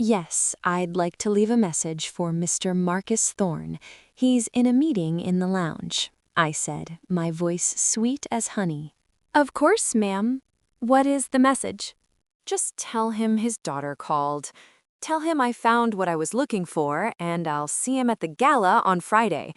Yes, I'd like to leave a message for Mr. Marcus Thorne. He's in a meeting in the lounge, I said, my voice sweet as honey. Of course, ma'am. What is the message? Just tell him his daughter called. Tell him I found what I was looking for, and I'll see him at the gala on Friday.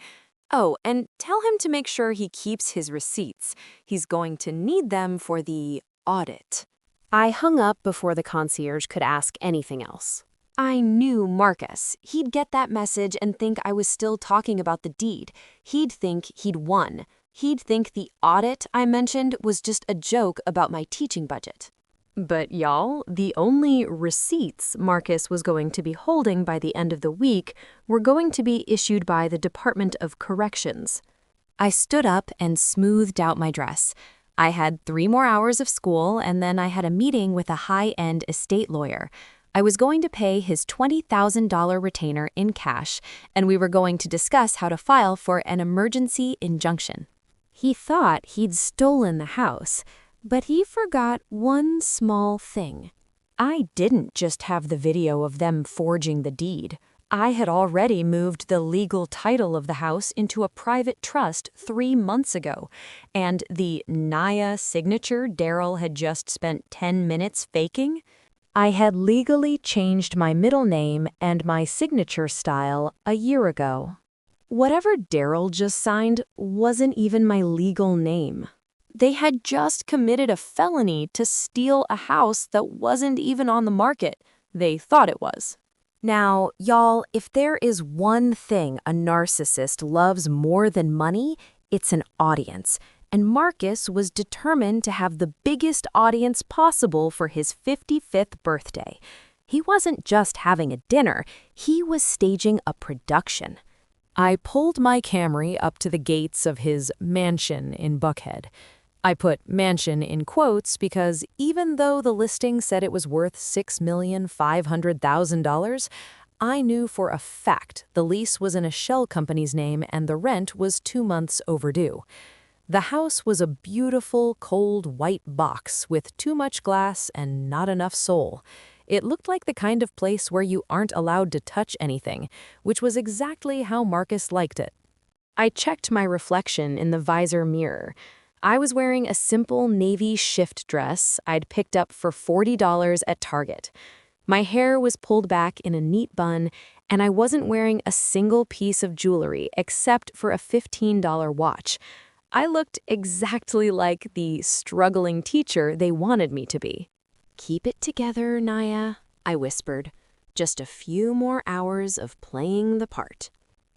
Oh, and tell him to make sure he keeps his receipts. He's going to need them for the audit. I hung up before the concierge could ask anything else. I knew Marcus. He'd get that message and think I was still talking about the deed. He'd think he'd won. He'd think the audit I mentioned was just a joke about my teaching budget. But y'all, the only receipts Marcus was going to be holding by the end of the week were going to be issued by the Department of Corrections. I stood up and smoothed out my dress. I had 3 more hours of school, and then I had a meeting with a high-end estate lawyer. I was going to pay his $20,000 retainer in cash, and we were going to discuss how to file for an emergency injunction. He thought he'd stolen the house, but he forgot one small thing. I didn't just have the video of them forging the deed. I had already moved the legal title of the house into a private trust 3 months ago, and the Naya signature Daryl had just spent 10 minutes faking? I had legally changed my middle name and my signature style a year ago. Whatever Daryl just signed wasn't even my legal name. They had just committed a felony to steal a house that wasn't even on the market. They thought it was. Now, y'all, if there is one thing a narcissist loves more than money, it's an audience. And Marcus was determined to have the biggest audience possible for his 55th birthday. He wasn't just having a dinner, he was staging a production. I pulled my Camry up to the gates of his mansion in Buckhead. I put mansion in quotes because even though the listing said it was worth $6,500,000, I knew for a fact the lease was in a shell company's name and the rent was 2 months overdue. The house was a beautiful, cold, white box with too much glass and not enough soul. It looked like the kind of place where you aren't allowed to touch anything, which was exactly how Marcus liked it. I checked my reflection in the visor mirror. I was wearing a simple navy shift dress I'd picked up for $40 at Target. My hair was pulled back in a neat bun, and I wasn't wearing a single piece of jewelry except for a $15 watch. I looked exactly like the struggling teacher they wanted me to be. "Keep it together, Naya," I whispered. "Just a few more hours of playing the part."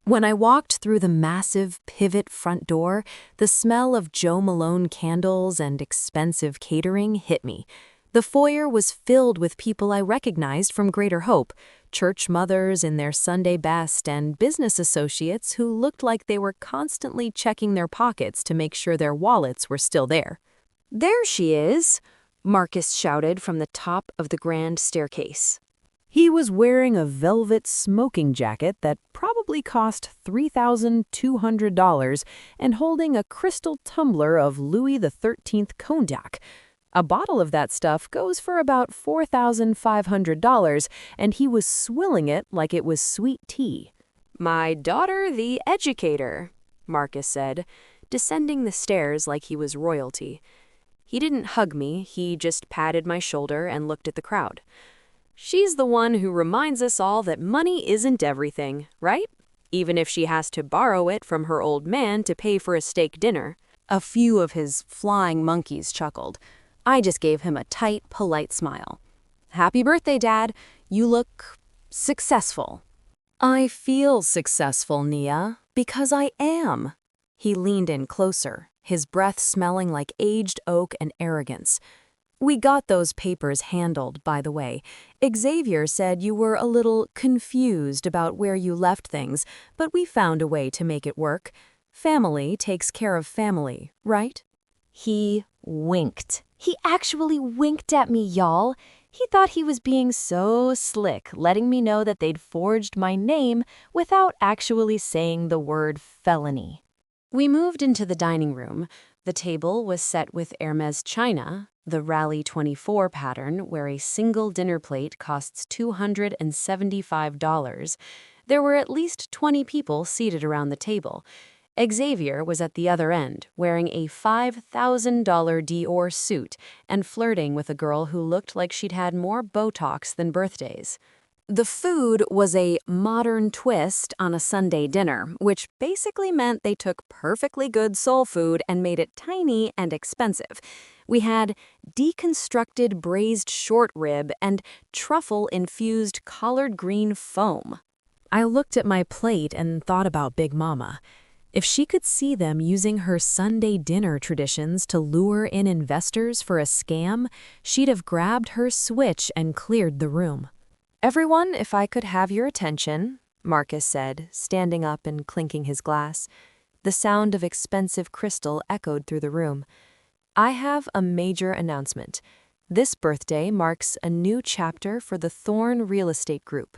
When I walked through the massive pivot front door, the smell of Joe Malone candles and expensive catering hit me. The foyer was filled with people I recognized from Greater Hope, church mothers in their Sunday best and business associates who looked like they were constantly checking their pockets to make sure their wallets were still there. "There she is," Marcus shouted from the top of the grand staircase. He was wearing a velvet smoking jacket that probably cost $3,200 and holding a crystal tumbler of Louis XIII cognac. A bottle of that stuff goes for about $4,500, and he was swilling it like it was sweet tea. "My daughter, the educator," Marcus said, descending the stairs like he was royalty. He didn't hug me, he just patted my shoulder and looked at the crowd. "She's the one who reminds us all that money isn't everything, right? Even if she has to borrow it from her old man to pay for a steak dinner." A few of his flying monkeys chuckled. I just gave him a tight, polite smile. "Happy birthday, Dad. You look successful." "I feel successful, Nia, because I am." He leaned in closer, his breath smelling like aged oak and arrogance. We got those papers handled, by the way. Xavier said you were a little confused about where you left things, but we found a way to make it work. Family takes care of family, right? He winked. He actually winked at me, y'all. He thought he was being so slick, letting me know that they'd forged my name without actually saying the word felony. We moved into the dining room. The table was set with Hermes china, the Rally 24 pattern, where a single dinner plate costs $275. There were at least 20 people seated around the table. Xavier was at the other end, wearing a $5,000 Dior suit and flirting with a girl who looked like she'd had more Botox than birthdays. The food was a modern twist on a Sunday dinner, which basically meant they took perfectly good soul food and made it tiny and expensive. We had deconstructed braised short rib and truffle-infused collard green foam. I looked at my plate and thought about Big Mama. If she could see them using her Sunday dinner traditions to lure in investors for a scam, she'd have grabbed her switch and cleared the room. "Everyone, if I could have your attention," Marcus said, standing up and clinking his glass. The sound of expensive crystal echoed through the room. "I have a major announcement. This birthday marks a new chapter for the Thorn Real Estate Group."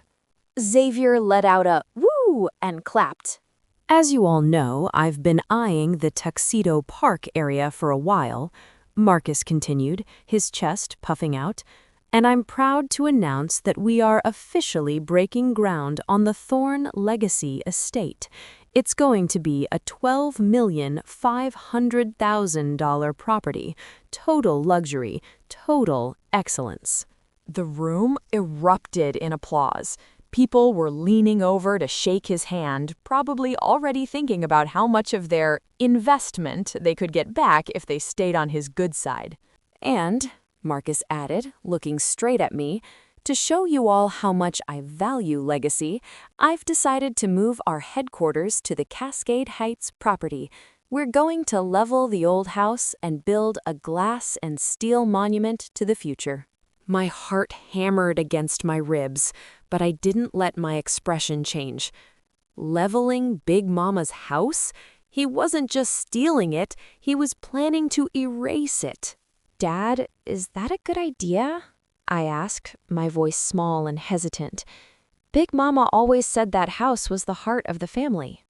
Xavier let out a woo and clapped. "As you all know, I've been eyeing the Tuxedo Park area for a while," Marcus continued, his chest puffing out, "and I'm proud to announce that we are officially breaking ground on the Thorn Legacy Estate. It's going to be a $12,500,000 property, total luxury, total excellence." The room erupted in applause. People were leaning over to shake his hand, probably already thinking about how much of their investment they could get back if they stayed on his good side. "And," Marcus added, looking straight at me, "to show you all how much I value legacy, I've decided to move our headquarters to the Cascade Heights property. We're going to level the old house and build a glass and steel monument to the future." My heart hammered against my ribs, but I didn't let my expression change. Leveling Big Mama's house? He wasn't just stealing it, he was planning to erase it. "Dad, is that a good idea?" I asked, my voice small and hesitant. "Big Mama always said that house was the heart of the family."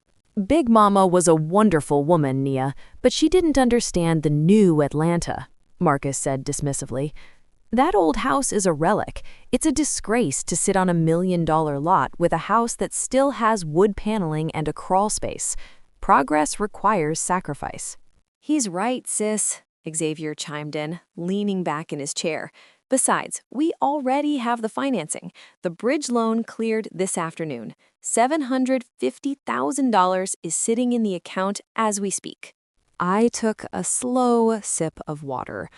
"Big Mama was a wonderful woman, Nia, but she didn't understand the new Atlanta," Marcus said dismissively. "That old house is a relic. It's a disgrace to sit on $1 million lot with a house that still has wood paneling and a crawl space. Progress requires sacrifice." "He's right, sis," Xavier chimed in, leaning back in his chair. "Besides, we already have the financing. The bridge loan cleared this afternoon. $750,000 is sitting in the account as we speak." I took a slow sip of water.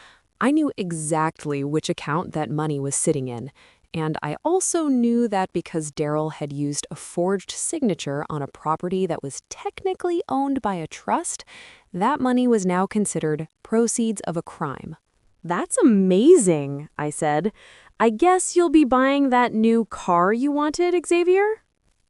I knew exactly which account that money was sitting in, and I also knew that because Daryl had used a forged signature on a property that was technically owned by a trust, that money was now considered proceeds of a crime. "That's amazing," I said. "I guess you'll be buying that new car you wanted, Xavier?"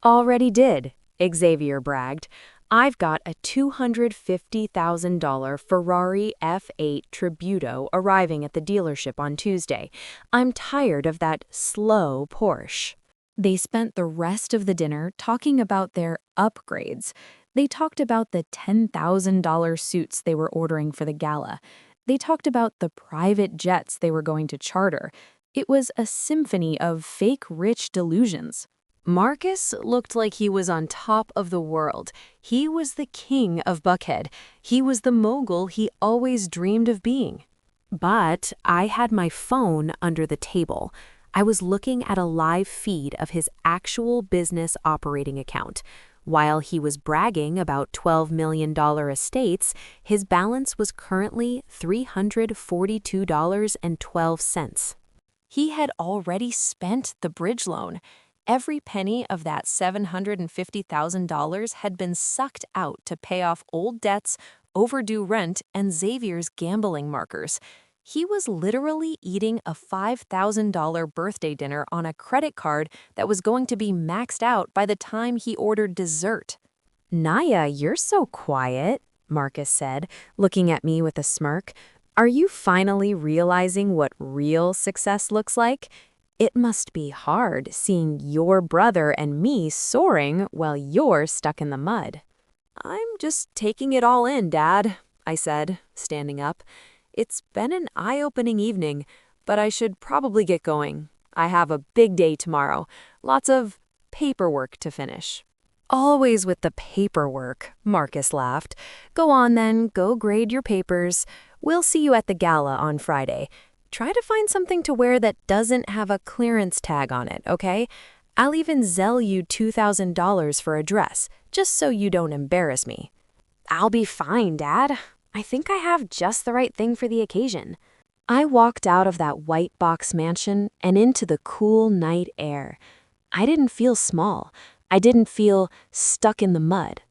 "Already did," Xavier bragged. "I've got a $250,000 Ferrari F8 Tributo arriving at the dealership on Tuesday. I'm tired of that slow Porsche." They spent the rest of the dinner talking about their upgrades. They talked about the $10,000 suits they were ordering for the gala. They talked about the private jets they were going to charter. It was a symphony of fake rich delusions. Marcus looked like he was on top of the world. He was the king of Buckhead. He was the mogul he always dreamed of being. But I had my phone under the table. I was looking at a live feed of his actual business operating account. While he was bragging about $12 million estates, his balance was currently $342.12. He had already spent the bridge loan. Every penny of that $750,000 had been sucked out to pay off old debts, overdue rent, and Xavier's gambling markers. He was literally eating a $5,000 birthday dinner on a credit card that was going to be maxed out by the time he ordered dessert. "Naya, you're so quiet," Marcus said, looking at me with a smirk. "Are you finally realizing what real success looks like? It must be hard seeing your brother and me soaring while you're stuck in the mud." "I'm just taking it all in, Dad," I said, standing up. "It's been an eye-opening evening, but I should probably get going. I have a big day tomorrow, lots of paperwork to finish." "Always with the paperwork," Marcus laughed. "Go on then, go grade your papers. We'll see you at the gala on Friday. Try to find something to wear that doesn't have a clearance tag on it, okay? I'll even Zelle you $2,000 for a dress, just so you don't embarrass me." "I'll be fine, Dad. I think I have just the right thing for the occasion." I walked out of that white box mansion and into the cool night air. I didn't feel small. I didn't feel stuck in the mud.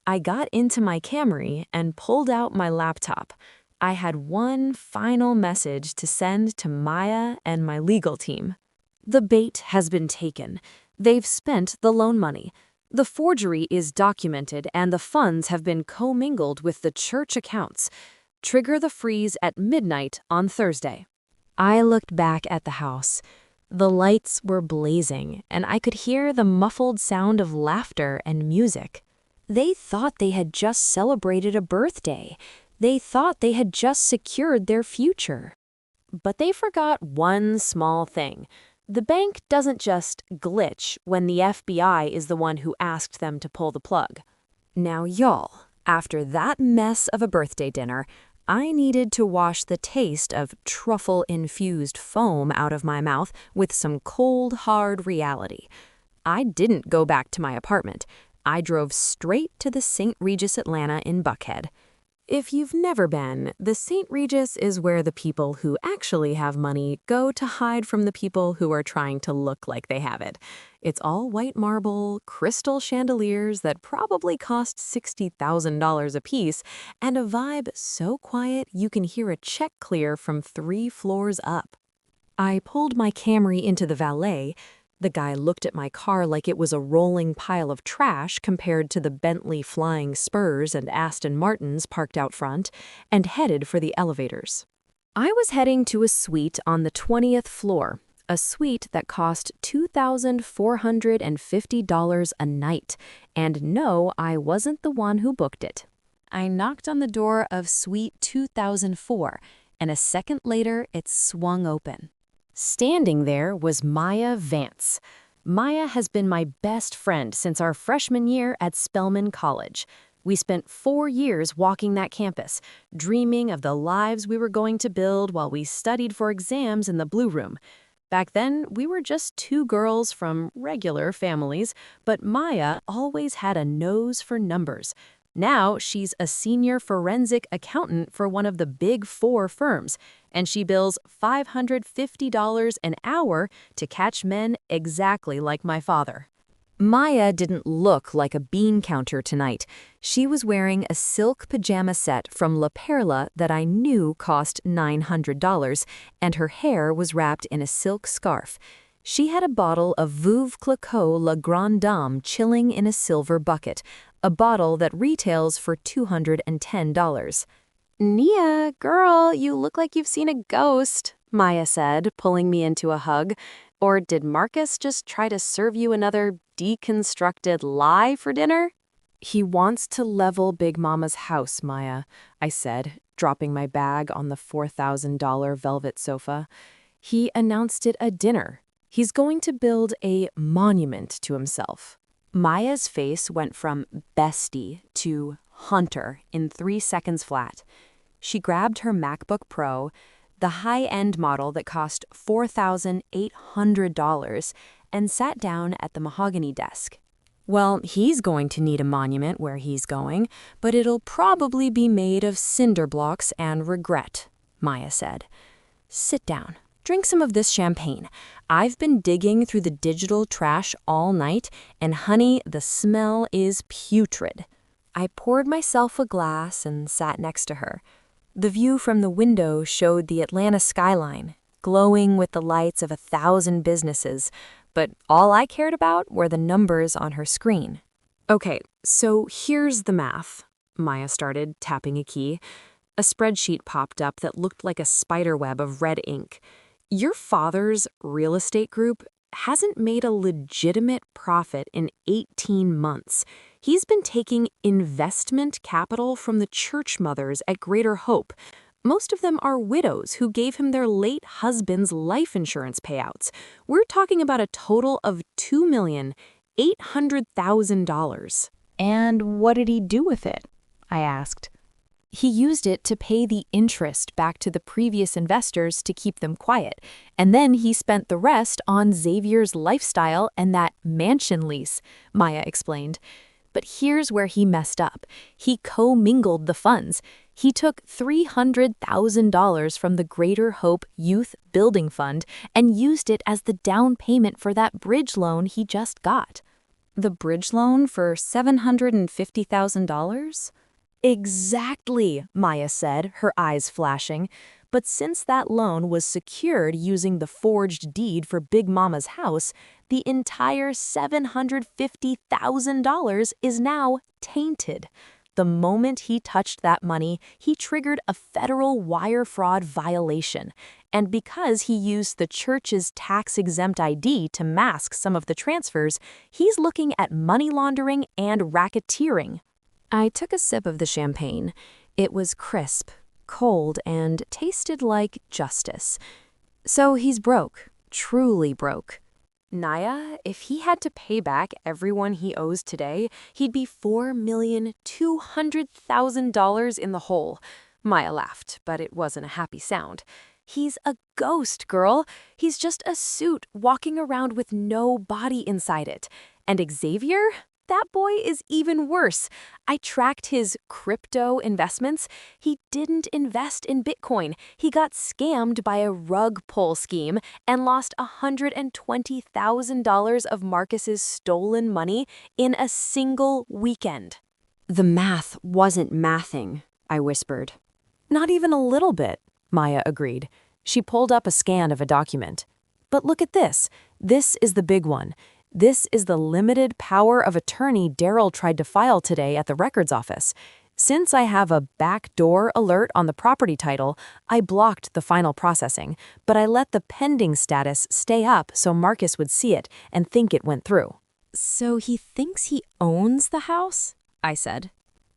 I got into my Camry and pulled out my laptop. I had one final message to send to Maya and my legal team. "The bait has been taken. They've spent the loan money. The forgery is documented and the funds have been commingled with the church accounts. Trigger the freeze at midnight on Thursday." I looked back at the house. The lights were blazing, and I could hear the muffled sound of laughter and music. They thought they had just celebrated a birthday. They thought they had just secured their future. But they forgot one small thing. The bank doesn't just glitch when the FBI is the one who asked them to pull the plug. Now, y'all, after that mess of a birthday dinner, I needed to wash the taste of truffle-infused foam out of my mouth with some cold, hard reality. I didn't go back to my apartment. I drove straight to the St. Regis Atlanta in Buckhead. If you've never been, the St. Regis is where the people who actually have money go to hide from the people who are trying to look like they have it. It's all white marble, crystal chandeliers that probably cost $60,000 apiece, and a vibe so quiet you can hear a check clear from 3 floors up. I pulled my Camry into the valet. The guy looked at my car like it was a rolling pile of trash compared to the Bentley Flying Spurs and Aston Martins parked out front, and headed for the elevators. I was heading to a suite on the 20th floor, a suite that cost $2,450 a night, and no, I wasn't the one who booked it. I knocked on the door of Suite 2004, and a second later it swung open. Standing there was Maya Vance. Maya has been my best friend since our freshman year at Spelman College. We spent 4 years walking that campus, dreaming of the lives we were going to build while we studied for exams in the Blue Room. Back then, we were just 2 girls from regular families, but Maya always had a nose for numbers. Now she's a senior forensic accountant for one of the Big 4 firms, and she bills $550 an hour to catch men exactly like my father. Maya didn't look like a bean counter tonight. She was wearing a silk pajama set from La Perla that I knew cost $900, and her hair was wrapped in a silk scarf. She had a bottle of Veuve Clicquot La Grande Dame chilling in a silver bucket, a bottle that retails for $210. "Nia, girl, you look like you've seen a ghost," Maya said, pulling me into a hug. "Or did Marcus just try to serve you another deconstructed lie for dinner?" "He wants to level Big Mama's house, Maya," I said, dropping my bag on the $4,000 velvet sofa. "He announced it at dinner. He's going to build a monument to himself." Maya's face went from bestie to hunter in 3 seconds flat. She grabbed her MacBook Pro, the high-end model that cost $4,800, and sat down at the mahogany desk. "Well, he's going to need a monument where he's going, but it'll probably be made of cinder blocks and regret," Maya said. "Sit down. Drink some of this champagne. I've been digging through the digital trash all night, and honey, the smell is putrid." I poured myself a glass and sat next to her. The view from the window showed the Atlanta skyline, glowing with the lights of 1,000 businesses, but all I cared about were the numbers on her screen. Okay, so here's the math. Maya started, tapping a key. A spreadsheet popped up that looked like a spiderweb of red ink. Your father's real estate group hasn't made a legitimate profit in 18 months. He's been taking investment capital from the church mothers at Greater Hope. Most of them are widows who gave him their late husband's life insurance payouts. We're talking about a total of $2,800,000. And what did he do with it? I asked. He used it to pay the interest back to the previous investors to keep them quiet, and then he spent the rest on Xavier's lifestyle and that mansion lease, Maya explained. But here's where he messed up. He commingled the funds. He took $300,000 from the Greater Hope Youth Building Fund and used it as the down payment for that bridge loan he just got. The bridge loan for $750,000? Exactly, Maya said, her eyes flashing. But since that loan was secured using the forged deed for Big Mama's house, the entire $750,000 is now tainted. The moment he touched that money, he triggered a federal wire fraud violation. And because he used the church's tax-exempt ID to mask some of the transfers, he's looking at money laundering and racketeering. I took a sip of the champagne. It was crisp, cold, and tasted like justice. So he's broke, truly broke. Naya, if he had to pay back everyone he owes today, he'd be $4,200,000 in the hole. Maya laughed, but it wasn't a happy sound. He's a ghost, girl. He's just a suit walking around with no body inside it. And Xavier? That boy is even worse. I tracked his crypto investments. He didn't invest in Bitcoin. He got scammed by a rug pull scheme and lost $120,000 of Marcus's stolen money in a single weekend. The math wasn't mathing, I whispered. Not even a little bit, Maya agreed. She pulled up a scan of a document. But look at this. This is the big one. This is the limited power of attorney Daryl tried to file today at the records office. Since I have a backdoor alert on the property title, I blocked the final processing, but I let the pending status stay up so Marcus would see it and think it went through. So he thinks he owns the house? I said.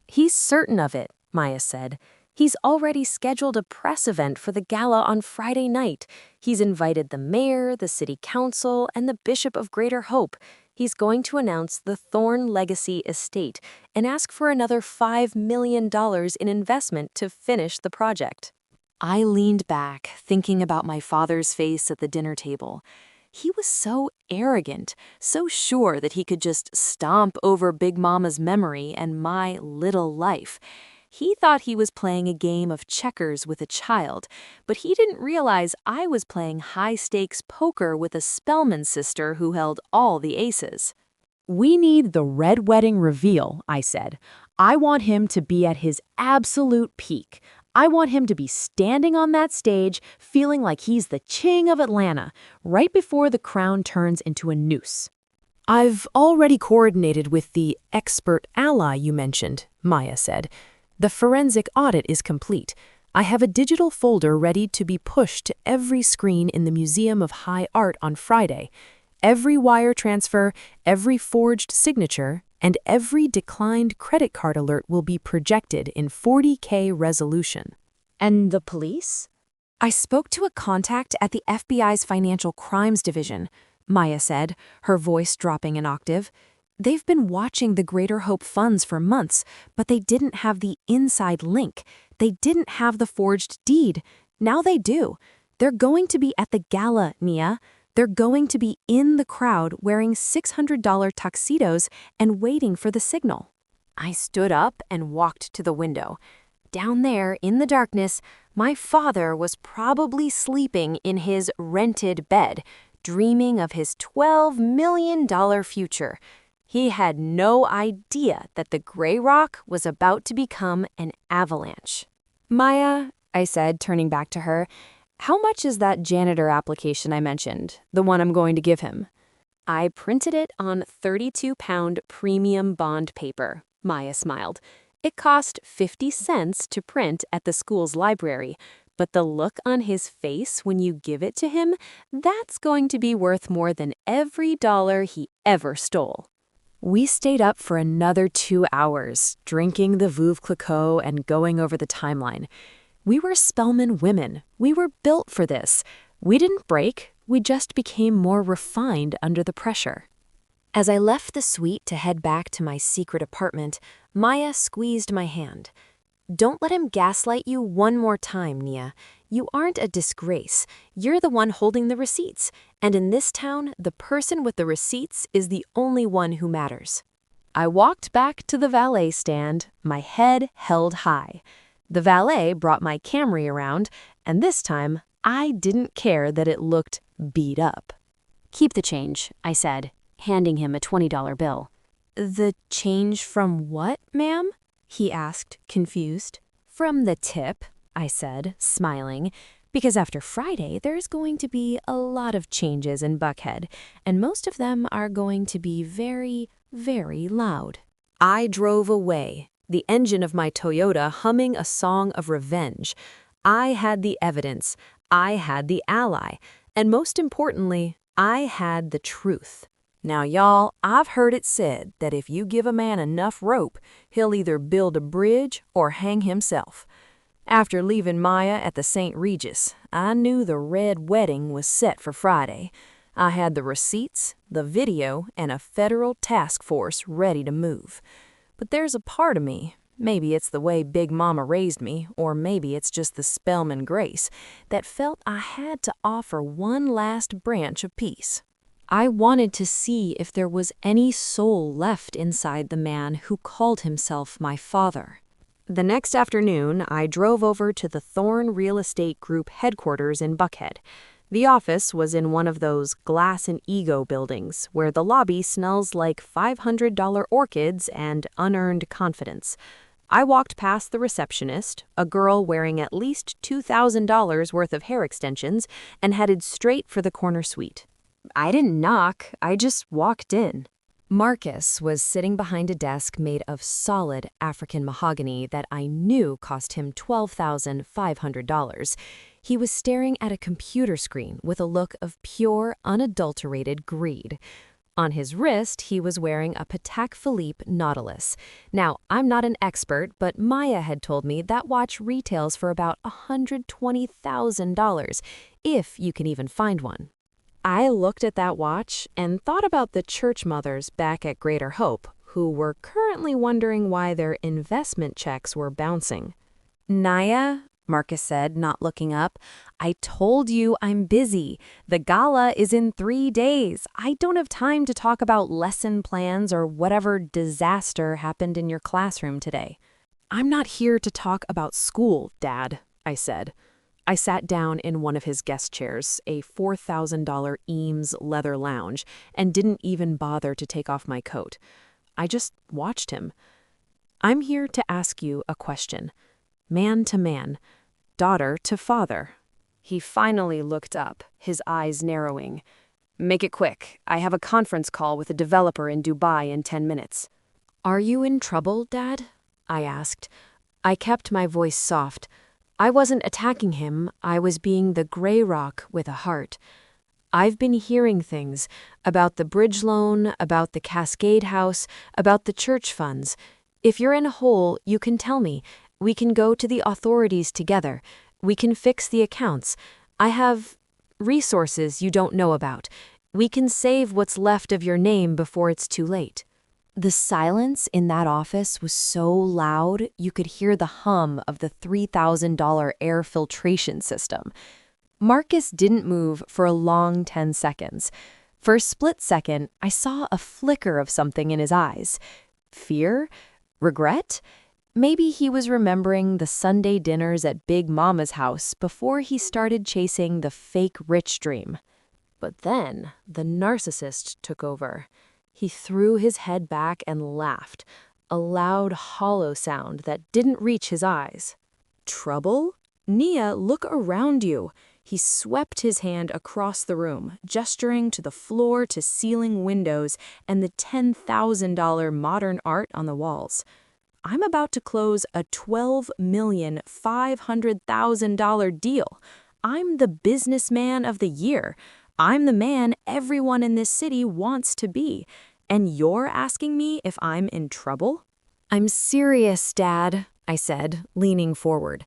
He's certain of it, Maya said. He's already scheduled a press event for the gala on Friday night. He's invited the mayor, the city council, and the Bishop of Greater Hope. He's going to announce the Thorne Legacy estate and ask for another $5 million in investment to finish the project. I leaned back, thinking about my father's face at the dinner table. He was so arrogant, so sure that he could just stomp over Big Mama's memory and my little life. He thought he was playing a game of checkers with a child, but he didn't realize I was playing high-stakes poker with a Spellman sister who held all the aces. We need the red wedding reveal, I said. I want him to be at his absolute peak. I want him to be standing on that stage, feeling like he's the king of Atlanta, right before the crown turns into a noose. I've already coordinated with the expert ally you mentioned, Maya said. The forensic audit is complete. I have a digital folder ready to be pushed to every screen in the Museum of High Art on Friday. Every wire transfer, every forged signature, and every declined credit card alert will be projected in 40K resolution. And the police? I spoke to a contact at the FBI's Financial Crimes Division, Maya said, her voice dropping an octave. They've been watching the Greater Hope funds for months, but they didn't have the inside link. They didn't have the forged deed. Now they do. They're going to be at the gala, Nia. They're going to be in the crowd wearing $600 tuxedos and waiting for the signal. I stood up and walked to the window. Down there, in the darkness, my father was probably sleeping in his rented bed, dreaming of his $12 million future. He had no idea that the Grey Rock was about to become an avalanche. Maya, I said, turning back to her, how much is that janitor application I mentioned, the one I'm going to give him? I printed it on 32-pound premium bond paper, Maya smiled. It cost 50 cents to print at the school's library, but the look on his face when you give it to him, that's going to be worth more than every dollar he ever stole. We stayed up for another 2 hours, drinking the Veuve Clicquot and going over the timeline. We were Spellman women. We were built for this. We didn't break. We just became more refined under the pressure. As I left the suite to head back to my secret apartment, Maya squeezed my hand. Don't let him gaslight you one more time, Nia. You aren't a disgrace. You're the one holding the receipts. And in this town, the person with the receipts is the only one who matters. I walked back to the valet stand, my head held high. The valet brought my Camry around, and this time, I didn't care that it looked beat up. Keep the change, I said, handing him a $20 bill. The change from what, ma'am? He asked, confused. From the tip, I said, smiling, because after Friday there's going to be a lot of changes in Buckhead, and most of them are going to be very, very loud. I drove away, the engine of my Toyota humming a song of revenge. I had the evidence, I had the ally, and most importantly, I had the truth. Now, y'all, I've heard it said that if you give a man enough rope, he'll either build a bridge or hang himself. After leaving Maya at the St. Regis, I knew the red wedding was set for Friday. I had the receipts, the video, and a federal task force ready to move. But there's a part of me, maybe it's the way Big Mama raised me, or maybe it's just the Spellman grace, that felt I had to offer one last branch of peace. I wanted to see if there was any soul left inside the man who called himself my father. The next afternoon, I drove over to the Thorn Real Estate Group headquarters in Buckhead. The office was in one of those glass and ego buildings where the lobby smells like $500 orchids and unearned confidence. I walked past the receptionist, a girl wearing at least $2,000 worth of hair extensions, and headed straight for the corner suite. I didn't knock, I just walked in. Marcus was sitting behind a desk made of solid African mahogany that I knew cost him $12,500. He was staring at a computer screen with a look of pure, unadulterated greed. On his wrist, he was wearing a Patek Philippe Nautilus. Now, I'm not an expert, but Maya had told me that watch retails for about $120,000, if you can even find one. I looked at that watch and thought about the church mothers back at Greater Hope who were currently wondering why their investment checks were bouncing. Naya, Marcus said, not looking up, I told you I'm busy. The gala is in 3 days. I don't have time to talk about lesson plans or whatever disaster happened in your classroom today. I'm not here to talk about school, Dad, I said. I sat down in one of his guest chairs, a $4,000 Eames leather lounge, and didn't even bother to take off my coat. I just watched him. I'm here to ask you a question. Man to man, daughter to father. He finally looked up, his eyes narrowing. Make it quick. I have a conference call with a developer in Dubai in 10 minutes. Are you in trouble, Dad? I asked. I kept my voice soft. I wasn't attacking him, I was being the gray rock with a heart. I've been hearing things about the bridge loan, about the Cascade House, about the church funds. If you're in a hole, you can tell me. We can go to the authorities together. We can fix the accounts. I have resources you don't know about. We can save what's left of your name before it's too late. The silence in that office was so loud you could hear the hum of the $3,000 air filtration system. Marcus didn't move for a long 10 seconds. For a split second, I saw a flicker of something in his eyes. Fear? Regret? Maybe he was remembering the Sunday dinners at Big Mama's house before he started chasing the fake rich dream. But then the narcissist took over. He threw his head back and laughed, a loud, hollow sound that didn't reach his eyes. Trouble? Nia, look around you. He swept his hand across the room, gesturing to the floor-to-ceiling windows and the $10,000 modern art on the walls. I'm about to close a $12,500,000 deal. I'm the businessman of the year. I'm the man everyone in this city wants to be. And you're asking me if I'm in trouble? I'm serious, Dad, I said, leaning forward.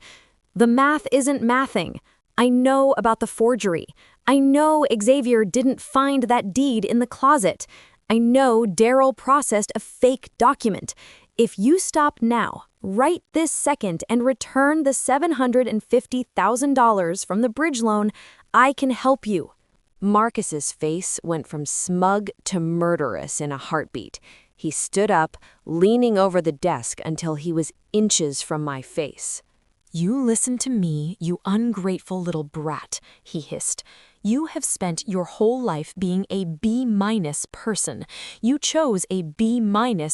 The math isn't mathing. I know about the forgery. I know Xavier didn't find that deed in the closet. I know Daryl processed a fake document. If you stop now, right this second, and return the $750,000 from the bridge loan, I can help you. Marcus's face went from smug to murderous in a heartbeat. He stood up, leaning over the desk until he was inches from my face. You listen to me, you ungrateful little brat, he hissed. You have spent your whole life being a B- person. You chose a B-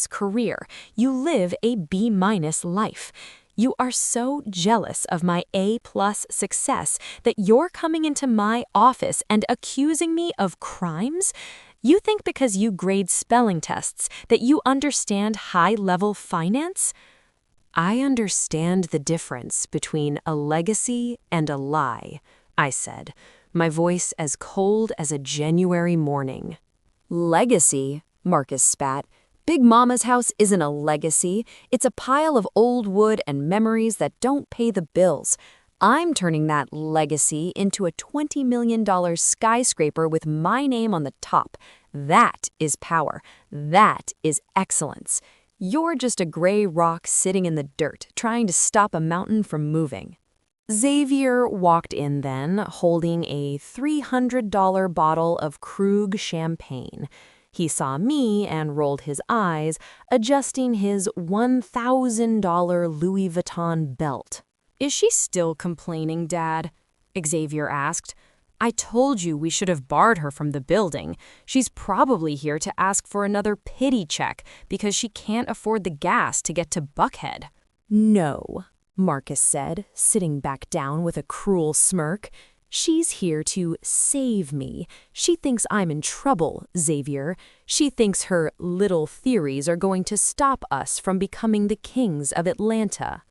career. You live a B- life. You are so jealous of my A+ success that you're coming into my office and accusing me of crimes? You think because you grade spelling tests that you understand high-level finance? I understand the difference between a legacy and a lie, I said, my voice as cold as a January morning. Legacy? Marcus spat. Big Mama's house isn't a legacy. It's a pile of old wood and memories that don't pay the bills. I'm turning that legacy into a $20 million skyscraper with my name on the top. That is power. That is excellence. You're just a gray rock sitting in the dirt, trying to stop a mountain from moving. Xavier walked in then, holding a $300 bottle of Krug champagne. He saw me and rolled his eyes, adjusting his $1,000 Louis Vuitton belt. Is she still complaining, Dad? Xavier asked. I told you we should have barred her from the building. She's probably here to ask for another pity check because she can't afford the gas to get to Buckhead. No, Marcus said, sitting back down with a cruel smirk. She's here to save me. She thinks I'm in trouble, Xavier. She thinks her little theories are going to stop us from becoming the kings of Atlanta.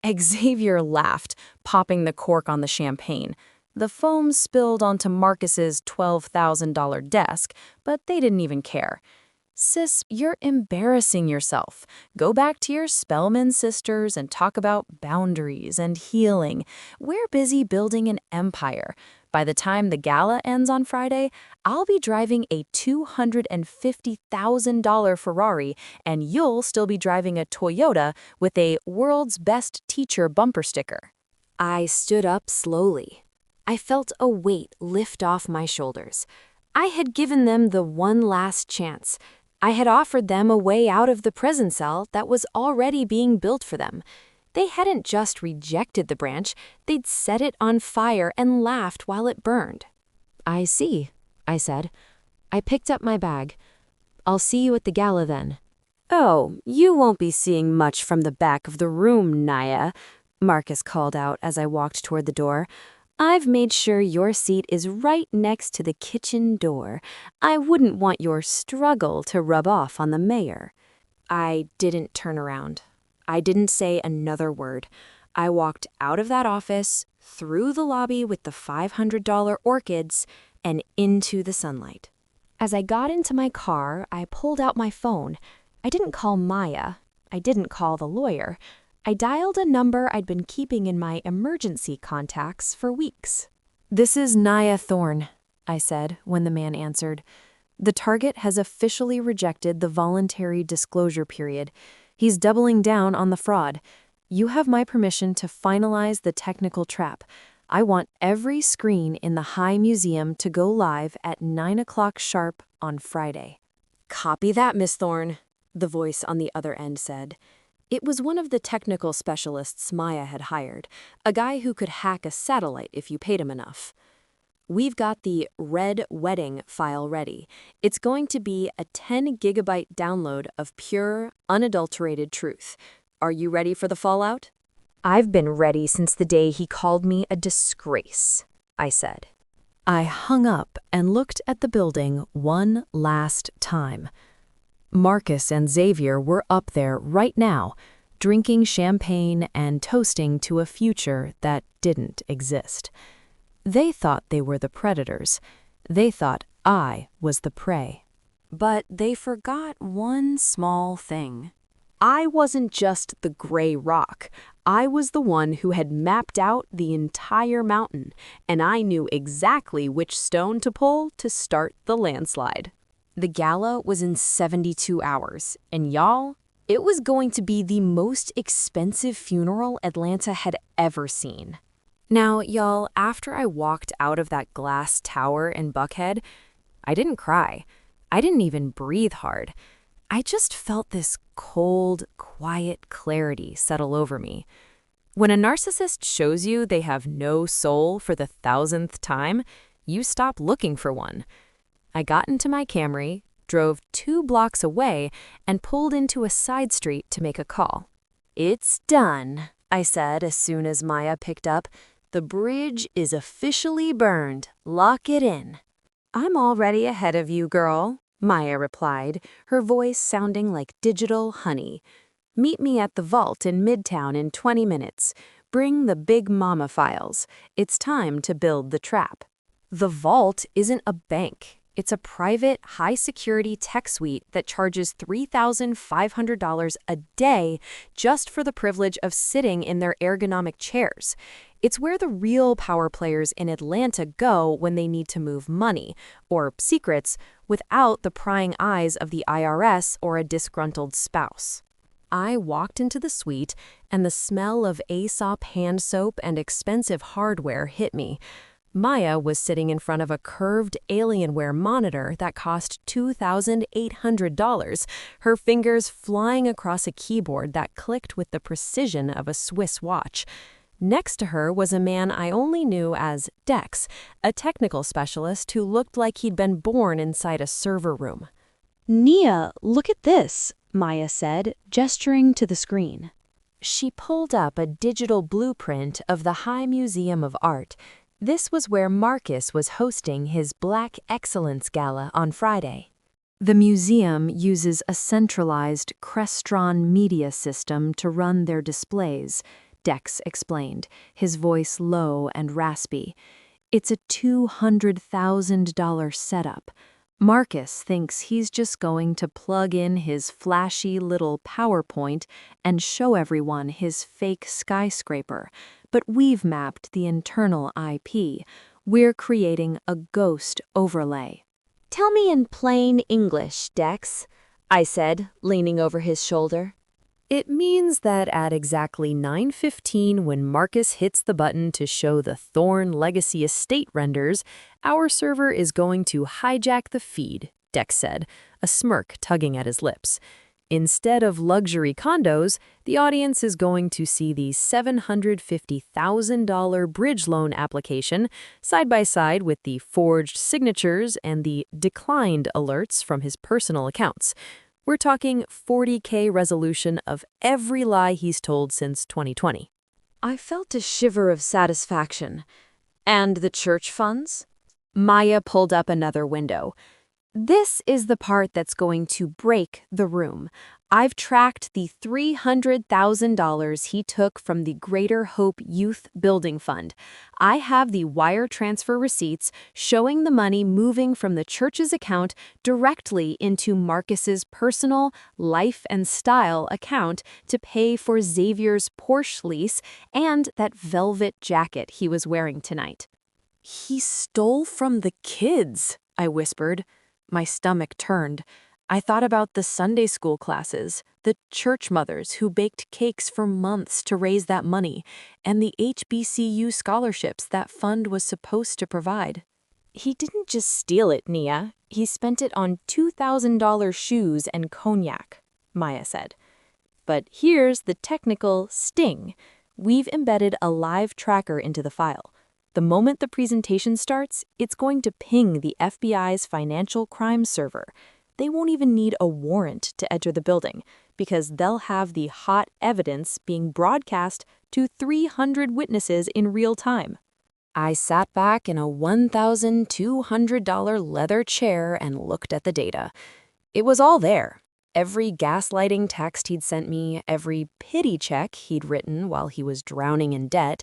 Xavier laughed, popping the cork on the champagne. The foam spilled onto Marcus's $12,000 desk, but they didn't even care. Sis, you're embarrassing yourself. Go back to your Spellman sisters and talk about boundaries and healing. We're busy building an empire. By the time the gala ends on Friday, I'll be driving a $250,000 Ferrari, and you'll still be driving a Toyota with a World's Best Teacher bumper sticker. I stood up slowly. I felt a weight lift off my shoulders. I had given them the one last chance. I had offered them a way out of the prison cell that was already being built for them. They hadn't just rejected the branch, they'd set it on fire and laughed while it burned. I see, I said. I picked up my bag. I'll see you at the gala then. Oh, you won't be seeing much from the back of the room, Naya, Marcus called out as I walked toward the door. I've made sure your seat is right next to the kitchen door. I wouldn't want your struggle to rub off on the mayor. I didn't turn around. I didn't say another word. I walked out of that office, through the lobby with the $500 orchids, and into the sunlight. As I got into my car, I pulled out my phone. I didn't call Maya. I didn't call the lawyer. I dialed a number I'd been keeping in my emergency contacts for weeks. This is Naya Thorne, I said when the man answered. The target has officially rejected the voluntary disclosure period. He's doubling down on the fraud. You have my permission to finalize the technical trap. I want every screen in the High Museum to go live at 9 o'clock sharp on Friday. Copy that, Miss Thorne, the voice on the other end said. It was one of the technical specialists Maya had hired, a guy who could hack a satellite if you paid him enough. We've got the Red Wedding file ready. It's going to be a 10-gigabyte download of pure, unadulterated truth. Are you ready for the fallout? I've been ready since the day he called me a disgrace, I said. I hung up and looked at the building one last time. Marcus and Xavier were up there right now, drinking champagne and toasting to a future that didn't exist. They thought they were the predators. They thought I was the prey. But they forgot one small thing. I wasn't just the gray rock. I was the one who had mapped out the entire mountain, and I knew exactly which stone to pull to start the landslide. The gala was in 72 hours, and y'all, it was going to be the most expensive funeral Atlanta had ever seen. Now, y'all, after I walked out of that glass tower in Buckhead, I didn't cry. I didn't even breathe hard. I just felt this cold, quiet clarity settle over me. When a narcissist shows you they have no soul for the 1,000th time, you stop looking for one. I got into my Camry, drove 2 blocks away, and pulled into a side street to make a call. "It's done," I said as soon as Maya picked up. "The bridge is officially burned. Lock it in." "I'm already ahead of you, girl," Maya replied, her voice sounding like digital honey. "Meet me at the vault in Midtown in 20 minutes. Bring the Big Mama files. It's time to build the trap." The vault isn't a bank. It's a private, high-security tech suite that charges $3,500 a day just for the privilege of sitting in their ergonomic chairs. It's where the real power players in Atlanta go when they need to move money, or secrets, without the prying eyes of the IRS or a disgruntled spouse. I walked into the suite, and the smell of Aesop hand soap and expensive hardware hit me. Maya was sitting in front of a curved Alienware monitor that cost $2,800, her fingers flying across a keyboard that clicked with the precision of a Swiss watch. Next to her was a man I only knew as Dex, a technical specialist who looked like he'd been born inside a server room. "Nia, look at this," Maya said, gesturing to the screen. She pulled up a digital blueprint of the High Museum of Art. This was where Marcus was hosting his Black Excellence Gala on Friday. The museum uses a centralized Crestron media system to run their displays, Dex explained, his voice low and raspy. It's a $200,000 setup. Marcus thinks he's just going to plug in his flashy little PowerPoint and show everyone his fake skyscraper. But we've mapped the internal IP. We're creating a ghost overlay. "Tell me in plain English, Dex," I said, leaning over his shoulder. "It means that at exactly 9:15 when Marcus hits the button to show the Thorn Legacy Estate renders, our server is going to hijack the feed," Dex said, a smirk tugging at his lips. "Instead of luxury condos, the audience is going to see the $750,000 bridge loan application side by side with the forged signatures and the declined alerts from his personal accounts. We're talking 40K resolution of every lie he's told since 2020. I felt a shiver of satisfaction. "And the church funds?" Maya pulled up another window. "This is the part that's going to break the room. I've tracked the $300,000 he took from the Greater Hope Youth Building Fund. I have the wire transfer receipts showing the money moving from the church's account directly into Marcus's personal life and style account to pay for Xavier's Porsche lease and that velvet jacket he was wearing tonight." "He stole from the kids," I whispered. My stomach turned. I thought about the Sunday school classes, the church mothers who baked cakes for months to raise that money, and the HBCU scholarships that fund was supposed to provide. "He didn't just steal it, Nia. He spent it on $2,000 shoes and cognac," Maya said. "But here's the technical sting. We've embedded a live tracker into the file. The moment the presentation starts, it's going to ping the FBI's financial crimes server. They won't even need a warrant to enter the building because they'll have the hot evidence being broadcast to 300 witnesses in real time. I sat back in a $1,200 leather chair and looked at the data. It was all there. Every gaslighting text he'd sent me, every pity check he'd written while he was drowning in debt,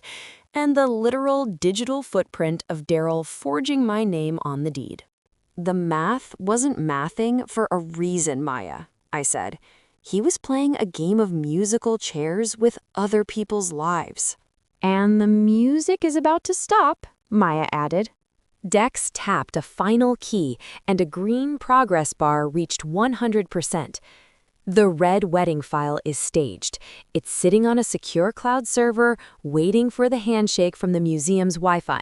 and the literal digital footprint of Daryl forging my name on the deed. The math wasn't mathing for a reason, Maya, I said. He was playing a game of musical chairs with other people's lives. And the music is about to stop, Maya added. Dex tapped a final key, and a green progress bar reached 100%. The red wedding file is staged. It's sitting on a secure cloud server, waiting for the handshake from the museum's Wi-Fi.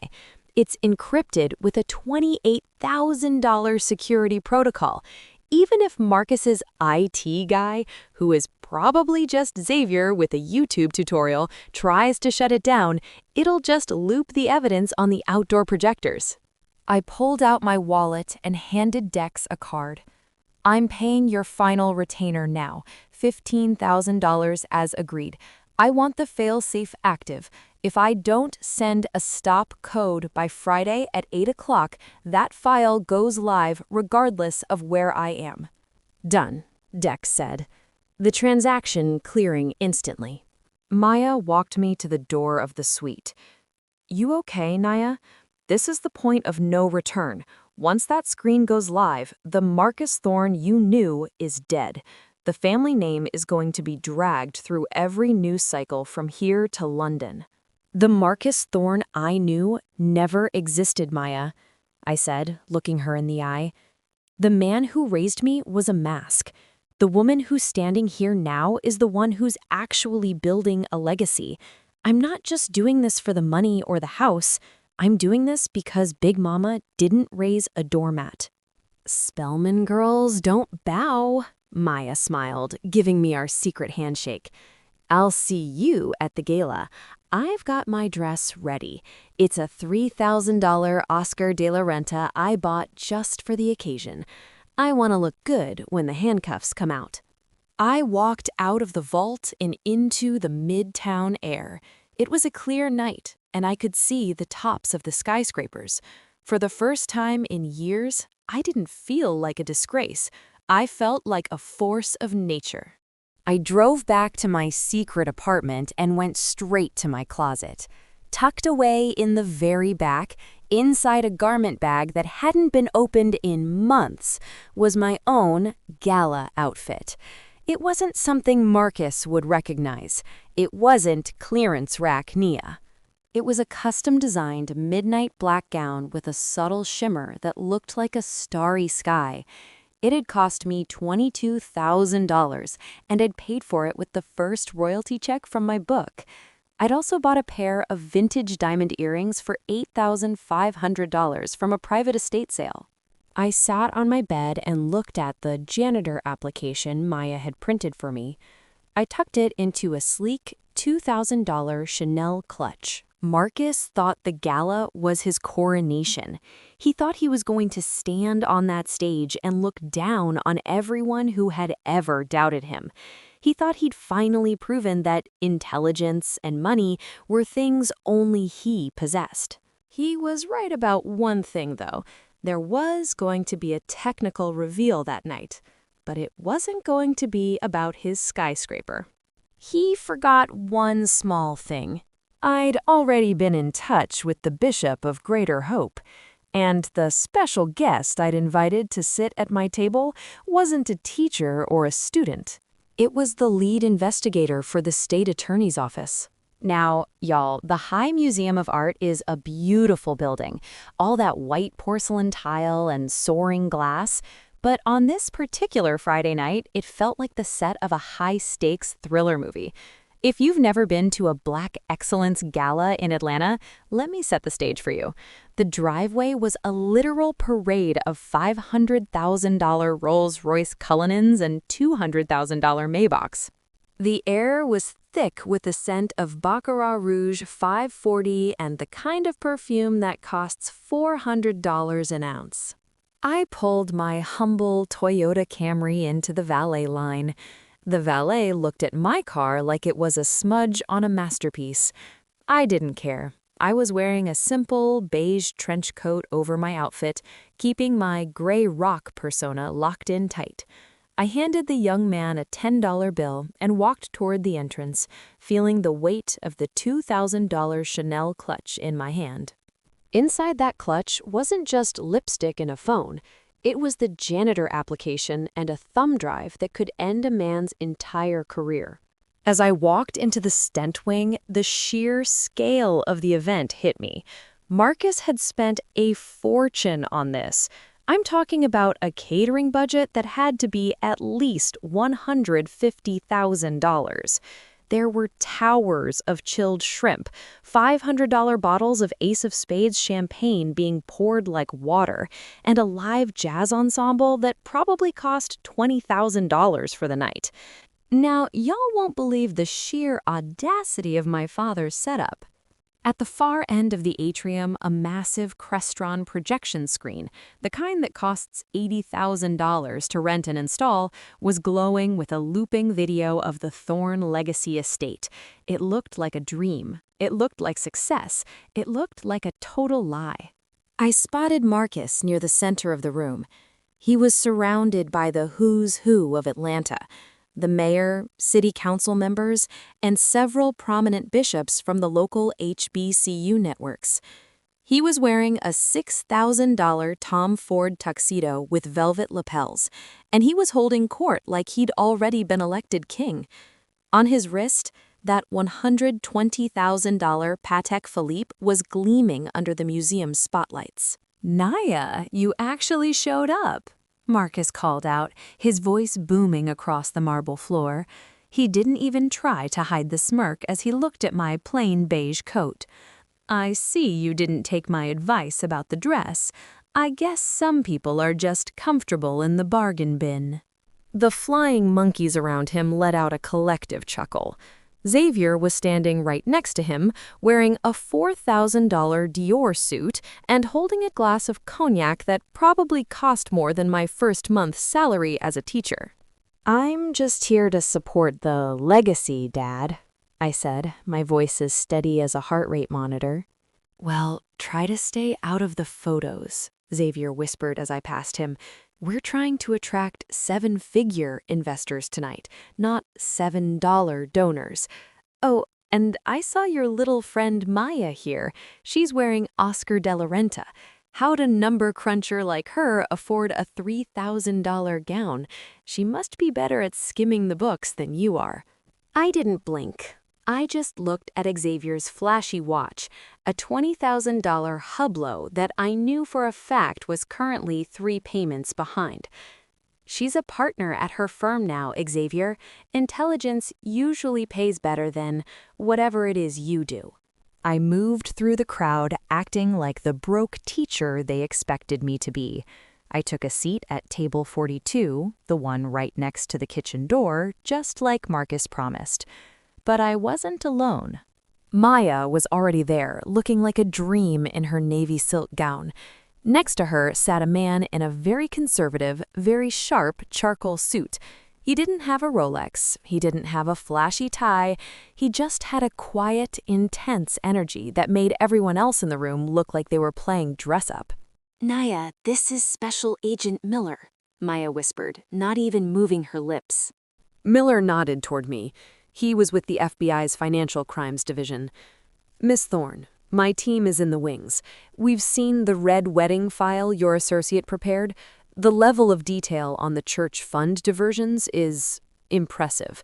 It's encrypted with a $28,000 security protocol. Even if Marcus's IT guy, who is probably just Xavier with a YouTube tutorial, tries to shut it down, it'll just loop the evidence on the outdoor projectors. I pulled out my wallet and handed Dex a card. I'm paying your final retainer now, $15,000 as agreed. I want the fail-safe active. If I don't send a stop code by Friday at 8 o'clock, that file goes live regardless of where I am. Done, Dex said, the transaction clearing instantly. Maya walked me to the door of the suite. You okay, Naya? This is the point of no return. Once that screen goes live, the Marcus Thorne you knew is dead. The family name is going to be dragged through every news cycle from here to London. The Marcus Thorne I knew never existed, Maya, I said, looking her in the eye. The man who raised me was a mask. The woman who's standing here now is the one who's actually building a legacy. I'm not just doing this for the money or the house. I'm doing this because Big Mama didn't raise a doormat. Spellman girls don't bow, Maya smiled, giving me our secret handshake. I'll see you at the gala. I've got my dress ready. It's a $3,000 Oscar de la Renta I bought just for the occasion. I want to look good when the handcuffs come out. I walked out of the vault and into the midtown air. It was a clear night, and I could see the tops of the skyscrapers. For the first time in years, I didn't feel like a disgrace. I felt like a force of nature. I drove back to my secret apartment and went straight to my closet. Tucked away in the very back, inside a garment bag that hadn't been opened in months, was my own gala outfit. It wasn't something Marcus would recognize. It wasn't clearance rack Nia. It was a custom-designed midnight black gown with a subtle shimmer that looked like a starry sky. It had cost me $22,000, and I'd paid for it with the first royalty check from my book. I'd also bought a pair of vintage diamond earrings for $8,500 from a private estate sale. I sat on my bed and looked at the janitor application Maya had printed for me. I tucked it into a sleek $2,000 Chanel clutch. Marcus thought the gala was his coronation. He thought he was going to stand on that stage and look down on everyone who had ever doubted him. He thought he'd finally proven that intelligence and money were things only he possessed. He was right about one thing, though. There was going to be a technical reveal that night, but it wasn't going to be about his skyscraper. He forgot one small thing. I'd already been in touch with the Bishop of Greater Hope, and the special guest I'd invited to sit at my table wasn't a teacher or a student. It was the lead investigator for the state attorney's office. Now, y'all, the High Museum of Art is a beautiful building, all that white porcelain tile and soaring glass. But on this particular Friday night, it felt like the set of a high-stakes thriller movie. If you've never been to a Black Excellence Gala in Atlanta, let me set the stage for you. The driveway was a literal parade of $500,000 Rolls-Royce Cullens and $200,000 Maybachs. The air was thick with the scent of Baccarat Rouge 540 and the kind of perfume that costs $400 an ounce. I pulled my humble Toyota Camry into the valet line. The valet looked at my car like it was a smudge on a masterpiece. I didn't care. I was wearing a simple beige trench coat over my outfit, keeping my gray rock persona locked in tight. I handed the young man a $10 bill and walked toward the entrance, feeling the weight of the $2,000 Chanel clutch in my hand. Inside that clutch wasn't just lipstick and a phone. It was the janitor application and a thumb drive that could end a man's entire career. As I walked into the stent wing, the sheer scale of the event hit me. Marcus had spent a fortune on this. I'm talking about a catering budget that had to be at least $150,000. There were towers of chilled shrimp, $500 bottles of Ace of Spades champagne being poured like water, and a live jazz ensemble that probably cost $20,000 for the night. Now, y'all won't believe the sheer audacity of my father's setup. At the far end of the atrium, a massive Crestron projection screen, the kind that costs $80,000 to rent and install, was glowing with a looping video of the Thorne Legacy estate. It looked like a dream. It looked like success. It looked like a total lie. I spotted Marcus near the center of the room. He was surrounded by the who's who of Atlanta. The mayor, city council members, and several prominent bishops from the local HBCU networks. He was wearing a $6,000 Tom Ford tuxedo with velvet lapels, and he was holding court like he'd already been elected king. On his wrist, that $120,000 Patek Philippe was gleaming under the museum's spotlights. "Naya, you actually showed up," Marcus called out, his voice booming across the marble floor. He didn't even try to hide the smirk as he looked at my plain beige coat. "I see you didn't take my advice about the dress. I guess some people are just comfortable in the bargain bin." The flying monkeys around him let out a collective chuckle. Xavier was standing right next to him, wearing a $4,000 Dior suit and holding a glass of cognac that probably cost more than my first month's salary as a teacher. "I'm just here to support the legacy, Dad," I said, my voice as steady as a heart rate monitor. "Well, try to stay out of the photos," Xavier whispered as I passed him. "We're trying to attract seven-figure investors tonight, not $7 donors. Oh, and I saw your little friend Maya here. She's wearing Oscar de la Renta. How'd a number cruncher like her afford a $3,000 gown? She must be better at skimming the books than you are." I didn't blink. I just looked at Xavier's flashy watch, a $20,000 Hublot that I knew for a fact was currently 3 payments behind. "She's a partner at her firm now, Xavier. Intelligence usually pays better than whatever it is you do." I moved through the crowd, acting like the broke teacher they expected me to be. I took a seat at table 42, the one right next to the kitchen door, just like Marcus promised. But I wasn't alone. Maya was already there, looking like a dream in her navy silk gown. Next to her sat a man in a very conservative, very sharp charcoal suit. He didn't have a Rolex, he didn't have a flashy tie, he just had a quiet, intense energy that made everyone else in the room look like they were playing dress-up. "Naya, this is Special Agent Miller," Maya whispered, not even moving her lips. Miller nodded toward me. He was with the FBI's Financial Crimes Division. "Miss Thorne, my team is in the wings. We've seen the red wedding file your associate prepared. The level of detail on the church fund diversions is impressive.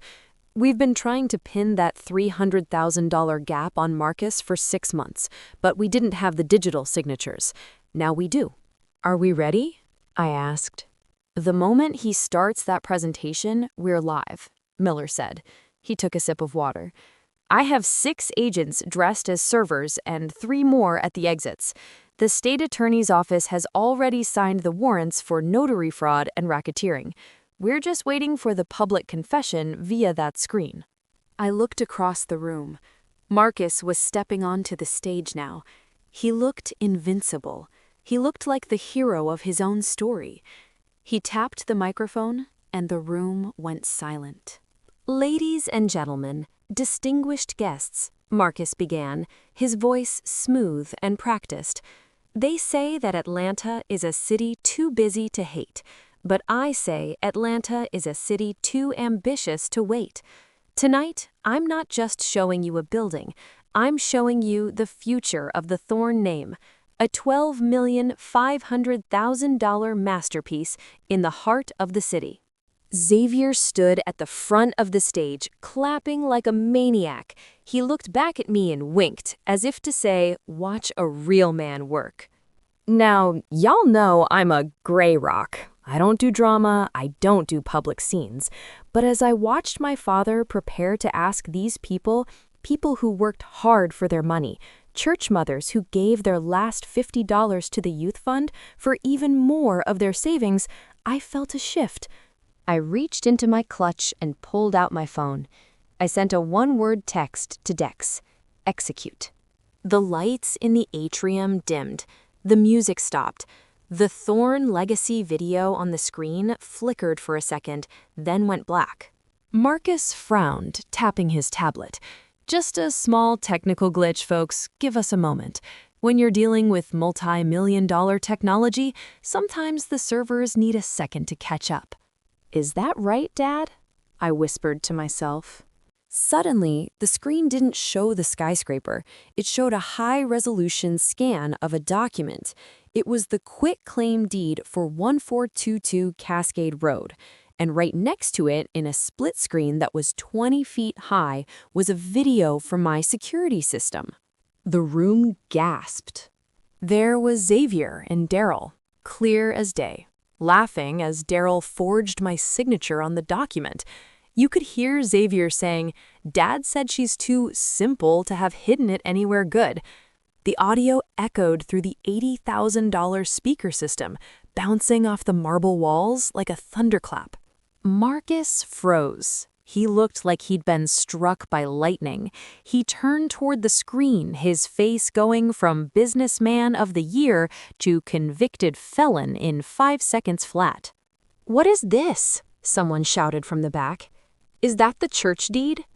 We've been trying to pin that $300,000 gap on Marcus for 6 months, but we didn't have the digital signatures. Now we do." "Are we ready?" I asked. "The moment he starts that presentation, we're live," Miller said. He took a sip of water. "I have 6 agents dressed as servers and 3 more at the exits. The state attorney's office has already signed the warrants for notary fraud and racketeering. We're just waiting for the public confession via that screen." I looked across the room. Marcus was stepping onto the stage now. He looked invincible. He looked like the hero of his own story. He tapped the microphone, and the room went silent. Ladies and gentlemen, distinguished guests, Marcus began, his voice smooth and practiced. They say that Atlanta is a city too busy to hate, but I say Atlanta is a city too ambitious to wait. Tonight, I'm not just showing you a building, I'm showing you the future of the Thorn name, a $12,500,000 masterpiece in the heart of the city. Xavier stood at the front of the stage, clapping like a maniac. He looked back at me and winked, as if to say, "Watch a real man work." Now, y'all know I'm a gray rock. I don't do drama, I don't do public scenes. But as I watched my father prepare to ask these people who worked hard for their money, church mothers who gave their last $50 to the youth fund for even more of their savings, I felt a shift. I reached into my clutch and pulled out my phone. I sent a one-word text to Dex. Execute. The lights in the atrium dimmed. The music stopped. The Thorn Legacy video on the screen flickered for a second, then went black. Marcus frowned, tapping his tablet. Just a small technical glitch, folks. Give us a moment. When you're dealing with multi-million-dollar technology, sometimes the servers need a second to catch up. "Is that right, Dad?" I whispered to myself. Suddenly, the screen didn't show the skyscraper. It showed a high-resolution scan of a document. It was the quitclaim deed for 1422 Cascade Road. And right next to it, in a split screen that was 20 feet high, was a video from my security system. The room gasped. There was Xavier and Daryl, clear as day, laughing as Daryl forged my signature on the document. You could hear Xavier saying, "Dad said she's too simple to have hidden it anywhere good." The audio echoed through the $80,000 speaker system, bouncing off the marble walls like a thunderclap. Marcus froze. He looked like he'd been struck by lightning. He turned toward the screen, his face going from businessman of the year to convicted felon in 5 seconds flat. "What is this?" someone shouted from the back. "Is that the church deed?"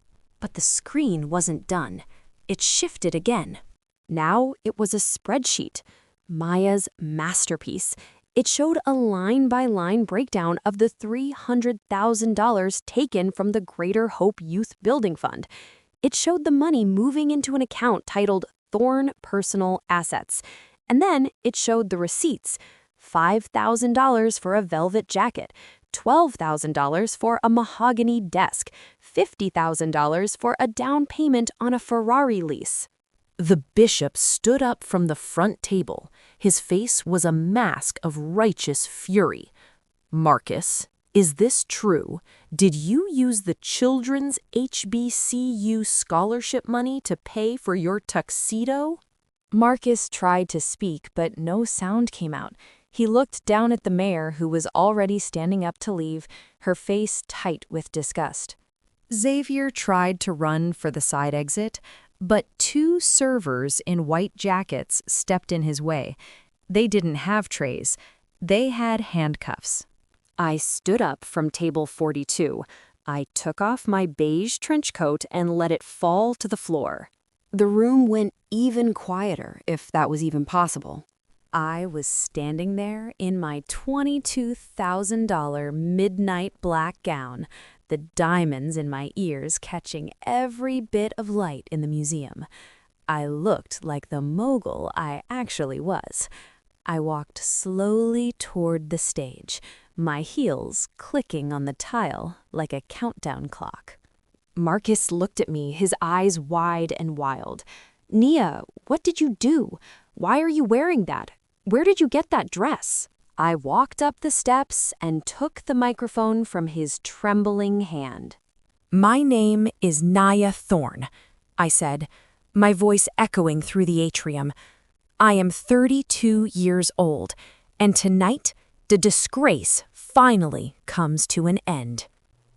But the screen wasn't done. It shifted again. Now it was a spreadsheet. Maya's masterpiece. It showed a line-by-line breakdown of the $300,000 taken from the Greater Hope Youth Building Fund. It showed the money moving into an account titled Thorn Personal Assets. And then it showed the receipts. $5,000 for a velvet jacket, $12,000 for a mahogany desk, $50,000 for a down payment on a Ferrari lease. The bishop stood up from the front table. His face was a mask of righteous fury. "Marcus, is this true? Did you use the children's HBCU scholarship money to pay for your tuxedo?" Marcus tried to speak, but no sound came out. He looked down at the mayor, who was already standing up to leave, her face tight with disgust. Xavier tried to run for the side exit, but 2 servers in white jackets stepped in his way. They didn't have trays. They had handcuffs. I stood up from table 42. I took off my beige trench coat and let it fall to the floor. The room went even quieter, if that was even possible. I was standing there in my $22,000 midnight black gown, the diamonds in my ears catching every bit of light in the museum. I looked like the mogul I actually was. I walked slowly toward the stage, my heels clicking on the tile like a countdown clock. Marcus looked at me, his eyes wide and wild. "Nia, what did you do? Why are you wearing that? Where did you get that dress?" I walked up the steps and took the microphone from his trembling hand. "My name is Nia Thorn," I said, my voice echoing through the atrium. "I am 32 years old, and tonight, the disgrace finally comes to an end."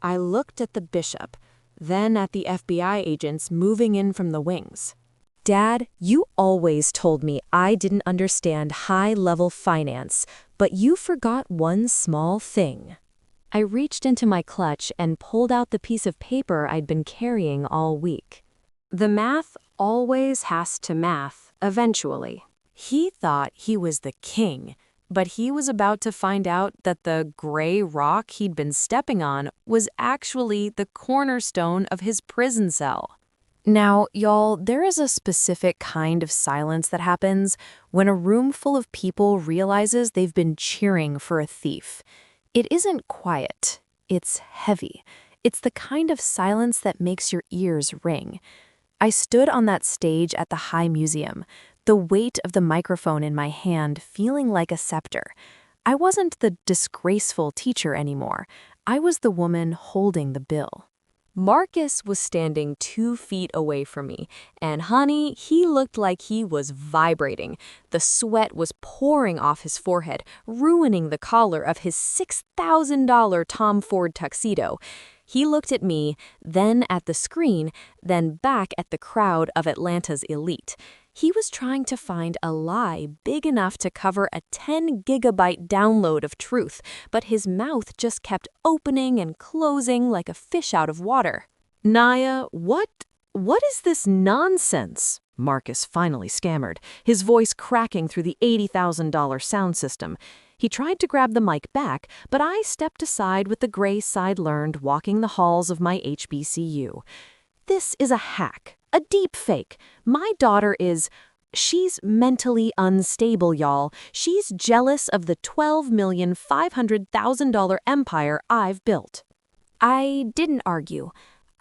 I looked at the bishop, then at the FBI agents moving in from the wings. "Dad, you always told me I didn't understand high-level finance, but you forgot one small thing." I reached into my clutch and pulled out the piece of paper I'd been carrying all week. The math always has to math, eventually. He thought he was the king, but he was about to find out that the gray rock he'd been stepping on was actually the cornerstone of his prison cell. Now, y'all, there is a specific kind of silence that happens when a room full of people realizes they've been cheering for a thief. It isn't quiet, it's heavy. It's the kind of silence that makes your ears ring. I stood on that stage at the High Museum, the weight of the microphone in my hand feeling like a scepter. I wasn't the disgraceful teacher anymore. I was the woman holding the bill. Marcus was standing 2 feet away from me, and honey, he looked like he was vibrating. The sweat was pouring off his forehead, ruining the collar of his $6,000 Tom Ford tuxedo. He looked at me, then at the screen, then back at the crowd of Atlanta's elite. He was trying to find a lie big enough to cover a 10-gigabyte download of truth, but his mouth just kept opening and closing like a fish out of water. Naya, what is this nonsense? Marcus finally stammered, his voice cracking through the $80,000 sound system. He tried to grab the mic back, but I stepped aside with the grace I'd learned walking the halls of my HBCU. This is a hack. A deep fake. My daughter she's mentally unstable, y'all. She's jealous of the $12,500,000 empire I've built. I didn't argue.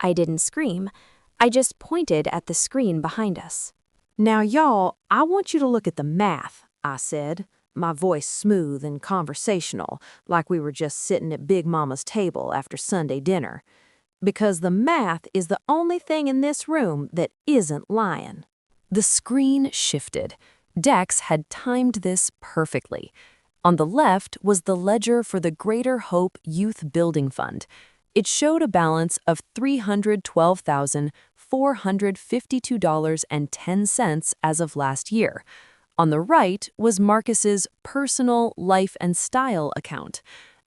I didn't scream. I just pointed at the screen behind us. Now, y'all, I want you to look at the math, I said, my voice smooth and conversational, like we were just sitting at Big Mama's table after Sunday dinner. Because the math is the only thing in this room that isn't lying. The screen shifted. Dex had timed this perfectly. On the left was the ledger for the Greater Hope Youth Building Fund. It showed a balance of $312,452.10 as of last year. On the right was Marcus's personal life and style account.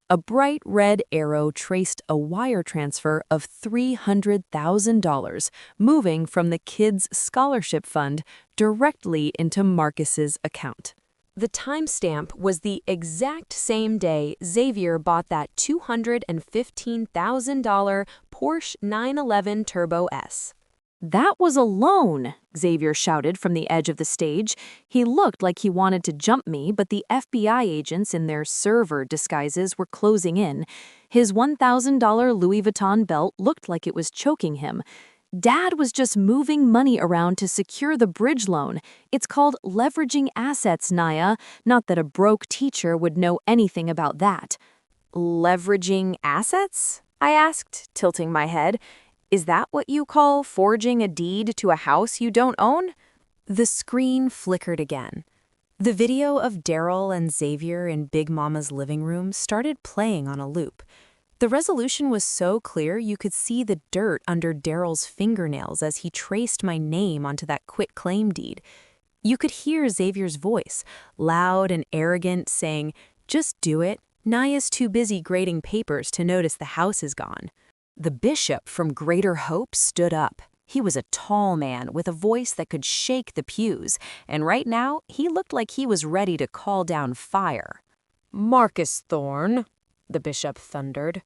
A bright red arrow traced a wire transfer of $300,000, moving from the kids' scholarship fund directly into Marcus's account. The timestamp was the exact same day Xavier bought that $215,000 Porsche 911 Turbo S. That was a loan, Xavier shouted from the edge of the stage. He looked like he wanted to jump me, but the FBI agents in their server disguises were closing in. His $1,000 Louis Vuitton belt looked like it was choking him. Dad was just moving money around to secure the bridge loan. It's called leveraging assets, Naya. Not that a broke teacher would know anything about that. Leveraging assets? I asked, tilting my head. Is that what you call forging a deed to a house you don't own? The screen flickered again. The video of Daryl and Xavier in Big Mama's living room started playing on a loop. The resolution was so clear you could see the dirt under Daryl's fingernails as he traced my name onto that quitclaim deed. You could hear Xavier's voice, loud and arrogant, saying, "Just do it. Naya's too busy grading papers to notice the house is gone." The bishop from Greater Hope stood up. He was a tall man with a voice that could shake the pews, and right now he looked like he was ready to call down fire. "Marcus Thorne," the bishop thundered,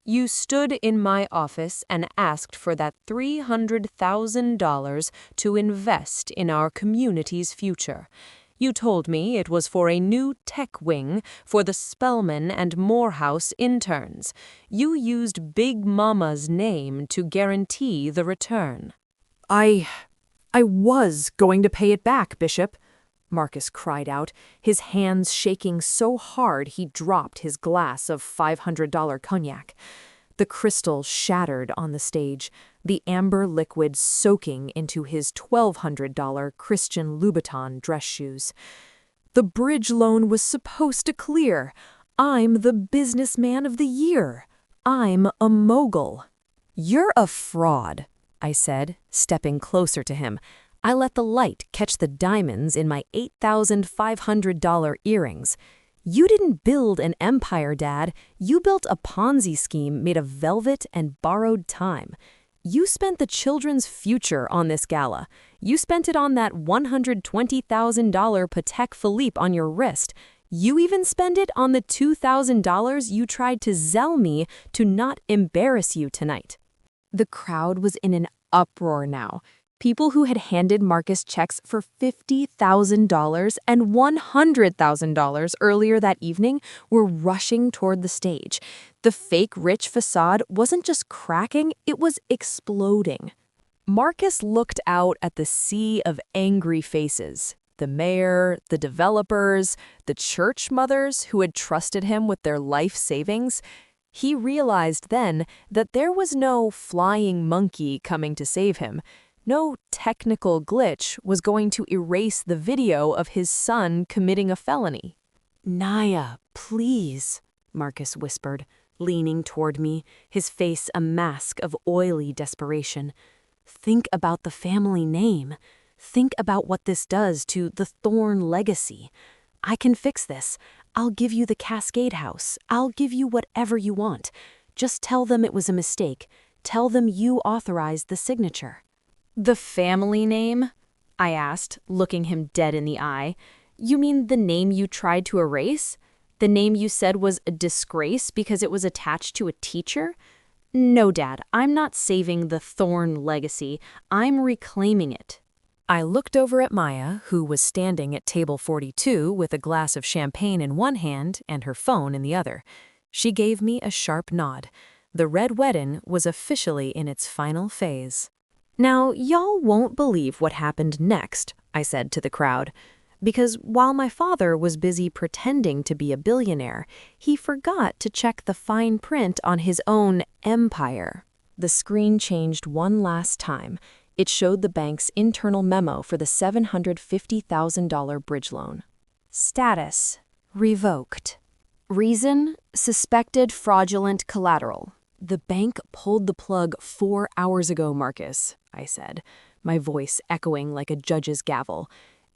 "you stood in my office and asked for that $300,000 to invest in our community's future. You told me it was for a new tech wing for the Spellman and Morehouse interns. You used Big Mama's name to guarantee the return." I was going to pay it back, Bishop, Marcus cried out, his hands shaking so hard he dropped his glass of $500 cognac. The crystal shattered on the stage, the amber liquid soaking into his $1,200 Christian Louboutin dress shoes. The bridge loan was supposed to clear. I'm the businessman of the year. I'm a mogul. "You're a fraud," I said, stepping closer to him. I let the light catch the diamonds in my $8,500 earrings. You didn't build an empire, Dad. You built a Ponzi scheme made of velvet and borrowed time. You spent the children's future on this gala. You spent it on that $120,000 Patek Philippe on your wrist. You even spent it on the $2,000 you tried to sell me to not embarrass you tonight." The crowd was in an uproar now. People who had handed Marcus checks for $50,000 and $100,000 earlier that evening were rushing toward the stage. The fake rich facade wasn't just cracking, it was exploding. Marcus looked out at the sea of angry faces. The mayor, the developers, the church mothers who had trusted him with their life savings. He realized then that there was no flying monkey coming to save him. No technical glitch was going to erase the video of his son committing a felony. "Naya, please," Marcus whispered, leaning toward me, his face a mask of oily desperation. "Think about the family name. Think about what this does to the Thorne legacy. I can fix this. I'll give you the Cascade House. I'll give you whatever you want. Just tell them it was a mistake. Tell them you authorized the signature." "The family name?" I asked, looking him dead in the eye. "You mean the name you tried to erase? The name you said was a disgrace because it was attached to a teacher? No, Dad, I'm not saving the Thorne legacy. I'm reclaiming it." I looked over at Maya, who was standing at table 42 with a glass of champagne in one hand and her phone in the other. She gave me a sharp nod. The red wedding was officially in its final phase. "Now, y'all won't believe what happened next," I said to the crowd. Because while my father was busy pretending to be a billionaire, he forgot to check the fine print on his own empire. The screen changed one last time. It showed the bank's internal memo for the $750,000 bridge loan. Status: revoked. Reason: suspected fraudulent collateral. "The bank pulled the plug 4 hours ago, Marcus," I said, my voice echoing like a judge's gavel.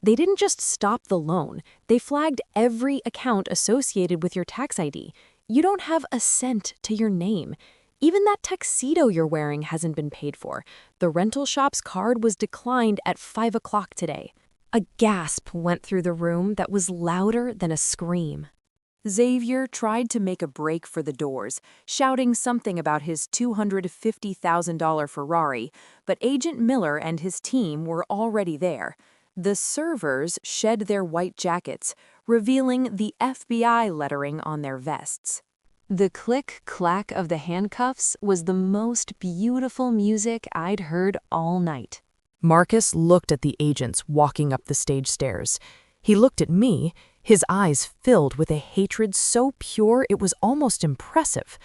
"They didn't just stop the loan. They flagged every account associated with your tax ID. You don't have a cent to your name. Even that tuxedo you're wearing hasn't been paid for. The rental shop's card was declined at 5 o'clock today." A gasp went through the room that was louder than a scream. Xavier tried to make a break for the doors, shouting something about his $250,000 Ferrari, but Agent Miller and his team were already there. The servers shed their white jackets, revealing the FBI lettering on their vests. The click-clack of the handcuffs was the most beautiful music I'd heard all night. Marcus looked at the agents walking up the stage stairs. He looked at me, his eyes filled with a hatred so pure it was almost impressive.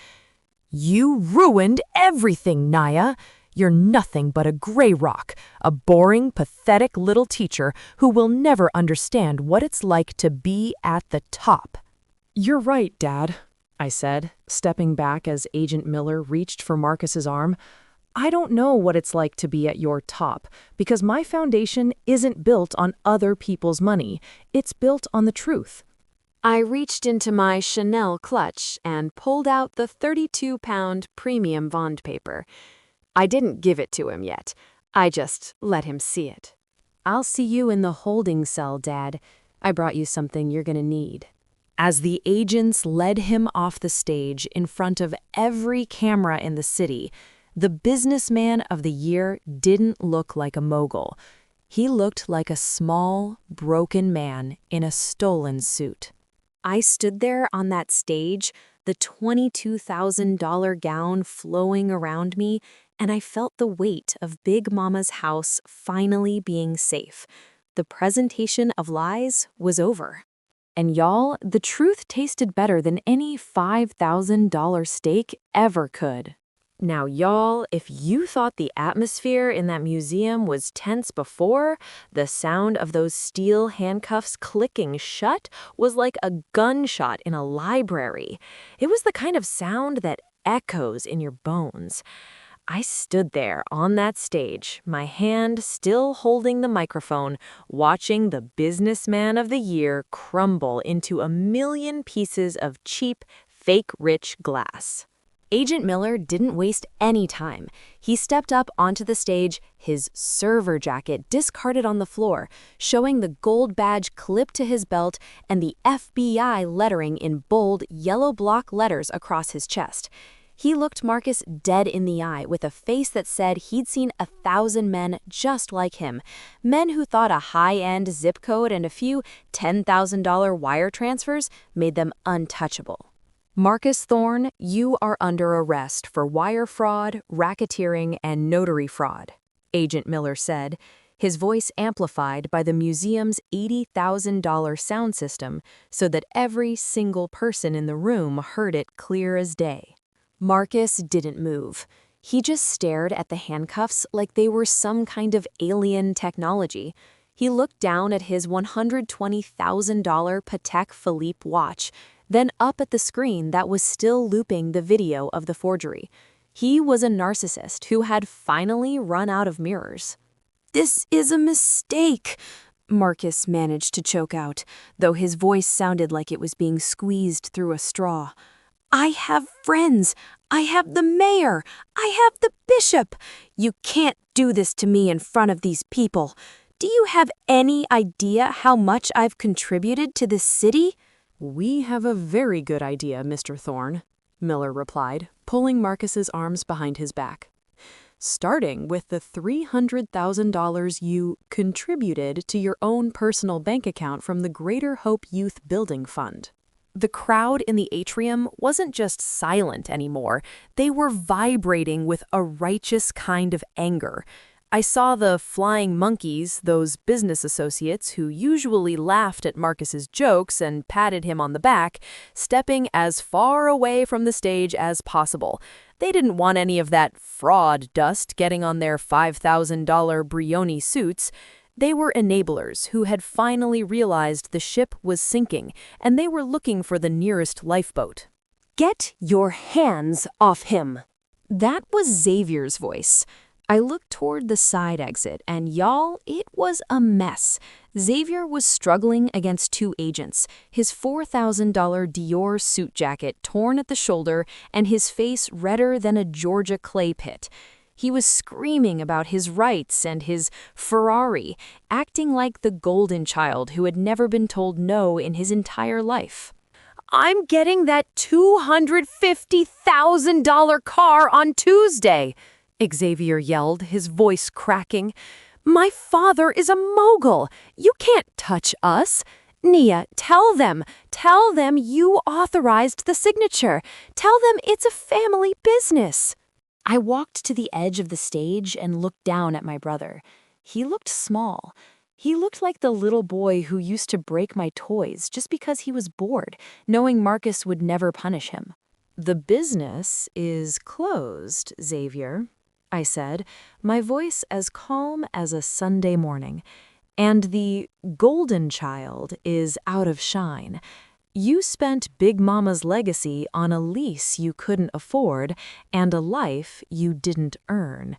"You ruined everything, Naya. You're nothing but a gray rock, a boring, pathetic little teacher who will never understand what it's like to be at the top." "You're right, Dad," I said, stepping back as Agent Miller reached for Marcus's arm. "I don't know what it's like to be at your top, because my foundation isn't built on other people's money. It's built on the truth." I reached into my Chanel clutch and pulled out the 32-pound premium bond paper. I didn't give it to him yet. I just let him see it. "I'll see you in the holding cell, Dad. I brought you something you're gonna need." As the agents led him off the stage in front of every camera in the city, the businessman of the year didn't look like a mogul. He looked like a small, broken man in a stolen suit. I stood there on that stage, the $22,000 gown flowing around me, and I felt the weight of Big Mama's house finally being safe. The presentation of lies was over. And y'all, the truth tasted better than any $5,000 steak ever could. Now, y'all, if you thought the atmosphere in that museum was tense before, the sound of those steel handcuffs clicking shut was like a gunshot in a library. It was the kind of sound that echoes in your bones. I stood there on that stage, my hand still holding the microphone, watching the businessman of the year crumble into a million pieces of cheap, fake rich glass. Agent Miller didn't waste any time. He stepped up onto the stage, his server jacket discarded on the floor, showing the gold badge clipped to his belt and the FBI lettering in bold, yellow block letters across his chest. He looked Marcus dead in the eye with a face that said he'd seen 1,000 men just like him, men who thought a high-end zip code and a few $10,000 wire transfers made them untouchable. Marcus Thorne, you are under arrest for wire fraud, racketeering, and notary fraud, Agent Miller said, his voice amplified by the museum's $80,000 sound system so that every single person in the room heard it clear as day. Marcus didn't move. He just stared at the handcuffs like they were some kind of alien technology. He looked down at his $120,000 Patek Philippe watch, then up at the screen that was still looping the video of the forgery. He was a narcissist who had finally run out of mirrors. "This is a mistake," Marcus managed to choke out, though his voice sounded like it was being squeezed through a straw. "I have friends. I have the mayor. I have the bishop. You can't do this to me in front of these people. Do you have any idea how much I've contributed to this city?" "We have a very good idea, Mr. Thorne," Miller replied, pulling Marcus's arms behind his back. "Starting with the $300,000 you contributed to your own personal bank account from the Greater Hope Youth Building Fund." The crowd in the atrium wasn't just silent anymore. They were vibrating with a righteous kind of anger. I saw the flying monkeys, those business associates who usually laughed at Marcus's jokes and patted him on the back, stepping as far away from the stage as possible. They didn't want any of that fraud dust getting on their $5,000 Brioni suits. They were enablers who had finally realized the ship was sinking, and they were looking for the nearest lifeboat. "Get your hands off him." That was Xavier's voice. I looked toward the side exit, and y'all, it was a mess. Xavier was struggling against two agents, his $4,000 Dior suit jacket torn at the shoulder and his face redder than a Georgia clay pit. He was screaming about his rights and his Ferrari, acting like the golden child who had never been told no in his entire life. "I'm getting that $250,000 car on Tuesday," Xavier yelled, his voice cracking. "My father is a mogul. You can't touch us. Nia, tell them you authorized the signature. Tell them it's a family business." I walked to the edge of the stage and looked down at my brother. He looked small. He looked like the little boy who used to break my toys just because he was bored, knowing Marcus would never punish him. "The business is closed, Xavier," I said, my voice as calm as a Sunday morning. "And the golden child is out of shine. You spent Big Mama's legacy on a lease you couldn't afford and a life you didn't earn.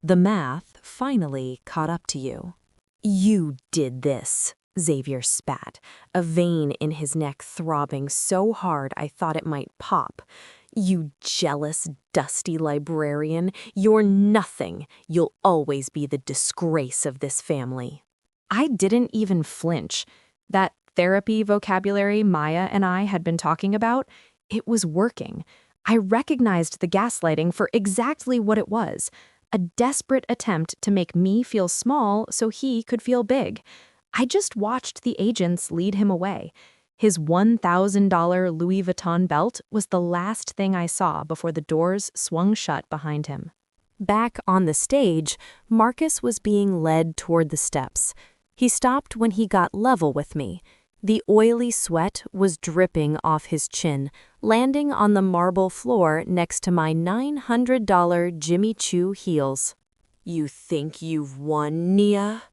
The math finally caught up to you." "You did this," Xavier spat, a vein in his neck throbbing so hard I thought it might pop. "You jealous, dusty librarian. You're nothing. You'll always be the disgrace of this family." I didn't even flinch. That therapy vocabulary Maya and I had been talking about, it was working. I recognized the gaslighting for exactly what it was, a desperate attempt to make me feel small so he could feel big. I just watched the agents lead him away. His $1,000 Louis Vuitton belt was the last thing I saw before the doors swung shut behind him. Back on the stage, Marcus was being led toward the steps. He stopped when he got level with me. The oily sweat was dripping off his chin, landing on the marble floor next to my $900 Jimmy Choo heels. "You think you've won, Nia?"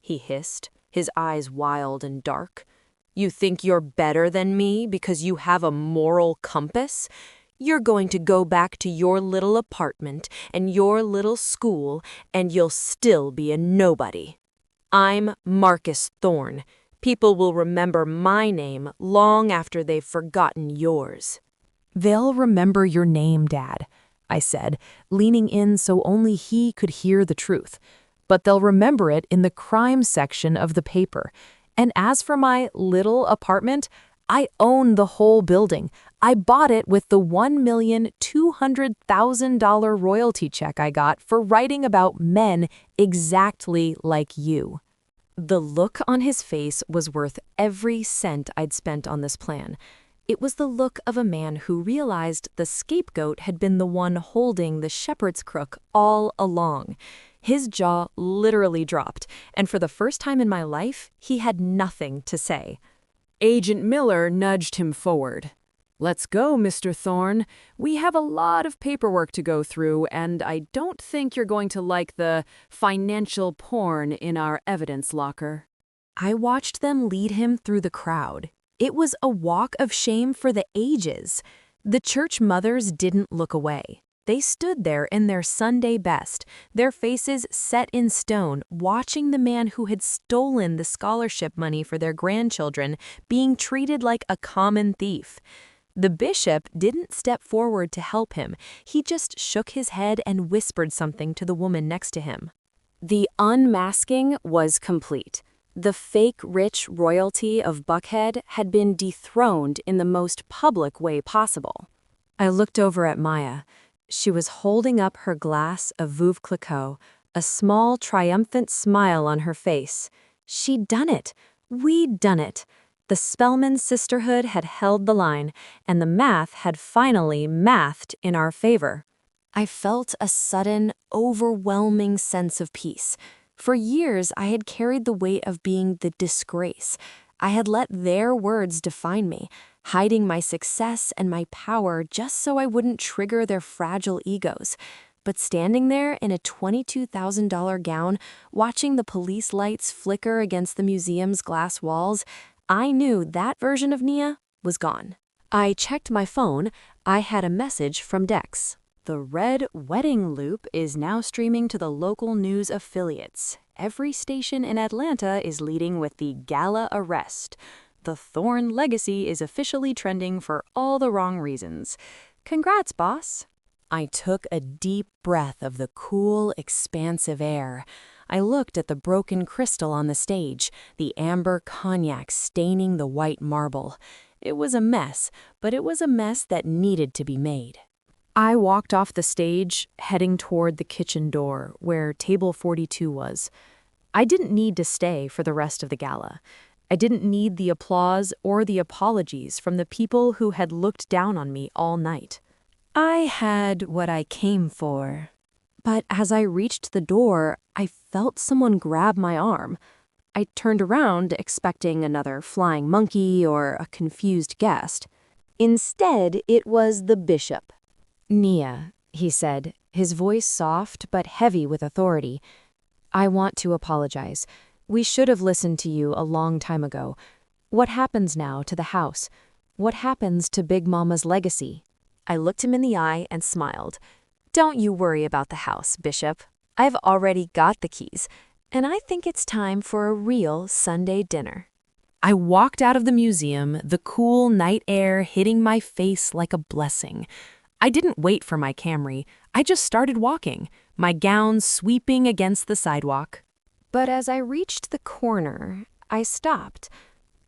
he hissed, his eyes wild and dark. "You think you're better than me because you have a moral compass? You're going to go back to your little apartment and your little school, and you'll still be a nobody. I'm Marcus Thorne. People will remember my name long after they've forgotten yours." "They'll remember your name, Dad," I said, leaning in so only he could hear the truth. "But they'll remember it in the crime section of the paper. And as for my little apartment, I own the whole building. I bought it with the $1,200,000 royalty check I got for writing about men exactly like you." The look on his face was worth every cent I'd spent on this plan. It was the look of a man who realized the scapegoat had been the one holding the shepherd's crook all along. His jaw literally dropped, and for the first time in my life, he had nothing to say. Agent Miller nudged him forward. "Let's go, Mr. Thorne. We have a lot of paperwork to go through, and I don't think you're going to like the financial porn in our evidence locker." I watched them lead him through the crowd. It was a walk of shame for the ages. The church mothers didn't look away. They stood there in their Sunday best, their faces set in stone, watching the man who had stolen the scholarship money for their grandchildren being treated like a common thief. The bishop didn't step forward to help him. He just shook his head and whispered something to the woman next to him. The unmasking was complete. The fake rich royalty of Buckhead had been dethroned in the most public way possible. I looked over at Maya. She was holding up her glass of Veuve Clicquot, a small, triumphant smile on her face. She'd done it. We'd done it. The Spellman sisterhood had held the line, and the math had finally mathed in our favor. I felt a sudden, overwhelming sense of peace. For years, I had carried the weight of being the disgrace. I had let their words define me, hiding my success and my power just so I wouldn't trigger their fragile egos. But standing there in a $22,000 gown, watching the police lights flicker against the museum's glass walls, I knew that version of Nia was gone. I checked my phone. I had a message from Dex. "The Red Wedding Loop is now streaming to the local news affiliates. Every station in Atlanta is leading with the gala arrest. The Thorne legacy is officially trending for all the wrong reasons. Congrats, boss." I took a deep breath of the cool, expansive air. I looked at the broken crystal on the stage, the amber cognac staining the white marble. It was a mess, but it was a mess that needed to be made. I walked off the stage, heading toward the kitchen door, where table 42 was. I didn't need to stay for the rest of the gala. I didn't need the applause or the apologies from the people who had looked down on me all night. I had what I came for. But as I reached the door, I felt someone grab my arm. I turned around, expecting another flying monkey or a confused guest. Instead, it was the bishop. "Nia," he said, his voice soft but heavy with authority. "I want to apologize. We should have listened to you a long time ago. What happens now to the house? What happens to Big Mama's legacy?" I looked him in the eye and smiled. "Don't you worry about the house, Bishop. I've already got the keys, and I think it's time for a real Sunday dinner." I walked out of the museum, the cool night air hitting my face like a blessing. I didn't wait for my Camry. I just started walking, my gown sweeping against the sidewalk. But as I reached the corner, I stopped.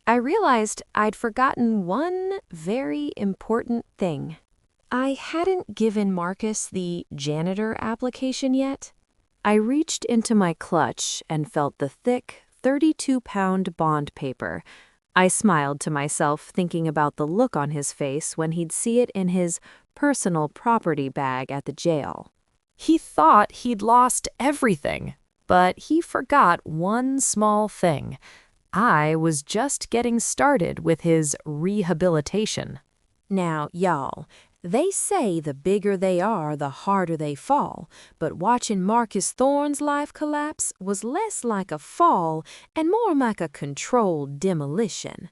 I realized I'd forgotten one very important thing. I hadn't given Marcus the janitor application yet. I reached into my clutch and felt the thick, 32-pound bond paper. I smiled to myself, thinking about the look on his face when he'd see it in his personal property bag at the jail. He thought he'd lost everything, but he forgot one small thing. I was just getting started with his rehabilitation. Now, y'all, they say the bigger they are, the harder they fall, but watching Marcus Thorne's life collapse was less like a fall and more like a controlled demolition.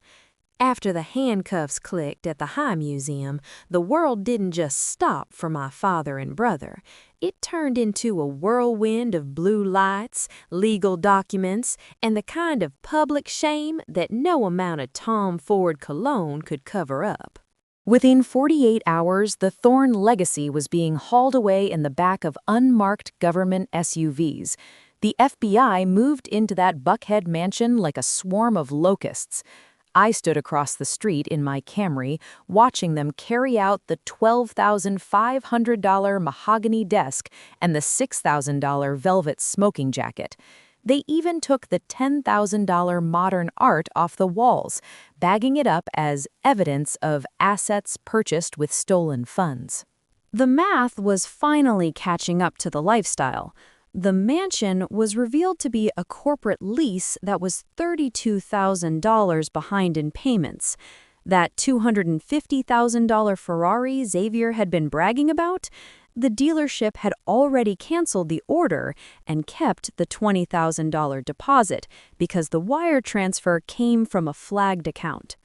After the handcuffs clicked at the High Museum, the world didn't just stop for my father and brother. It turned into a whirlwind of blue lights, legal documents, and the kind of public shame that no amount of Tom Ford cologne could cover up. Within 48 hours, the Thorne legacy was being hauled away in the back of unmarked government SUVs. The FBI moved into that Buckhead mansion like a swarm of locusts. I stood across the street in my Camry, watching them carry out the $12,500 mahogany desk and the $6,000 velvet smoking jacket. They even took the $10,000 modern art off the walls, bagging it up as evidence of assets purchased with stolen funds. The math was finally catching up to the lifestyle. The mansion was revealed to be a corporate lease that was $32,000 behind in payments. That $250,000 Ferrari Xavier had been bragging about, the dealership had already canceled the order and kept the $20,000 deposit because the wire transfer came from a flagged account.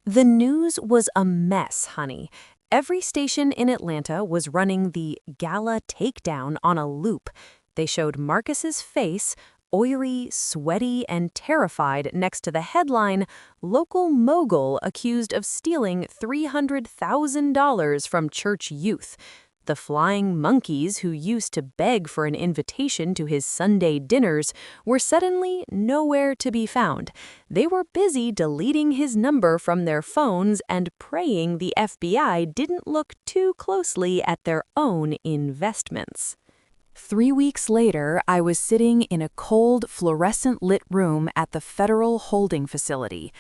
The news was a mess, honey. Every station in Atlanta was running the gala takedown on a loop. They showed Marcus's face, oily, sweaty, and terrified next to the headline, "Local Mogul Accused of Stealing $300,000 from Church Youth." The flying monkeys who used to beg for an invitation to his Sunday dinners were suddenly nowhere to be found. They were busy deleting his number from their phones and praying the FBI didn't look too closely at their own investments. 3 weeks later, I was sitting in a cold, fluorescent-lit room at the Federal Holding Facility.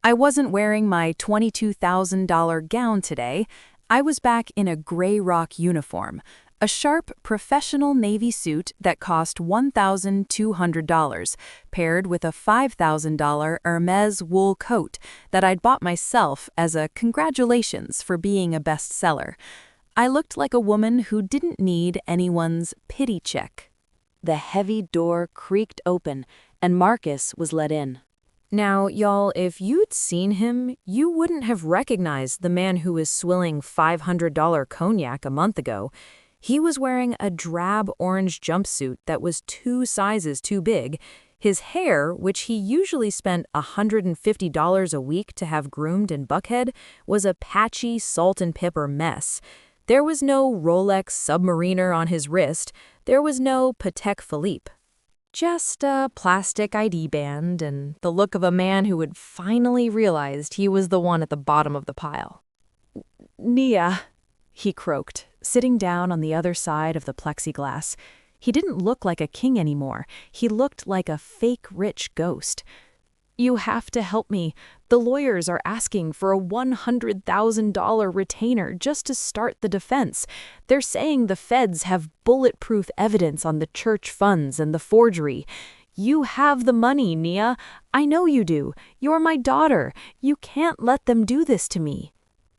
I wasn't wearing my $22,000 gown today. I was back in a gray rock uniform, a sharp, professional Navy suit that cost $1,200, paired with a $5,000 Hermes wool coat that I'd bought myself as a congratulations for being a bestseller. I looked like a woman who didn't need anyone's pity check. The heavy door creaked open, and Marcus was let in. Now, y'all, if you'd seen him, you wouldn't have recognized the man who was swilling $500 cognac a month ago. He was wearing a drab orange jumpsuit that was 2 sizes too big. His hair, which he usually spent $150 a week to have groomed in Buckhead, was a patchy salt and pepper mess. There was no Rolex Submariner on his wrist. There was no Patek Philippe. Just a plastic ID band and the look of a man who had finally realized he was the one at the bottom of the pile. "Nia," he croaked, sitting down on the other side of the plexiglass. He didn't look like a king anymore. He looked like a fake rich ghost. "You have to help me. The lawyers are asking for a $100,000 retainer just to start the defense. They're saying the feds have bulletproof evidence on the church funds and the forgery. You have the money, Nia. I know you do. You're my daughter. You can't let them do this to me."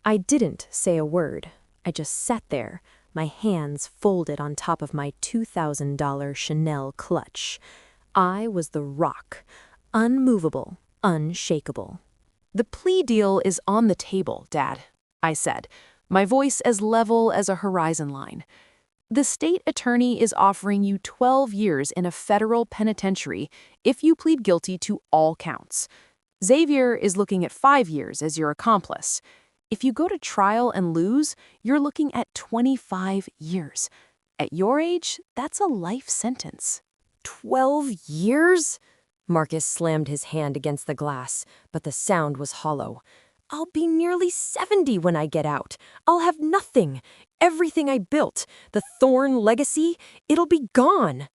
I didn't say a word. I just sat there, my hands folded on top of my $2,000 Chanel clutch. I was the rock. Unmovable, unshakable. "The plea deal is on the table, Dad," I said, my voice as level as a horizon line. "The state attorney is offering you 12 years in a federal penitentiary if you plead guilty to all counts. Xavier is looking at 5 years as your accomplice. If you go to trial and lose, you're looking at 25 years. At your age, that's a life sentence." 12 years? Marcus slammed his hand against the glass, but the sound was hollow. "I'll be nearly 70 when I get out. I'll have nothing. Everything I built, the Thorne legacy, it'll be gone."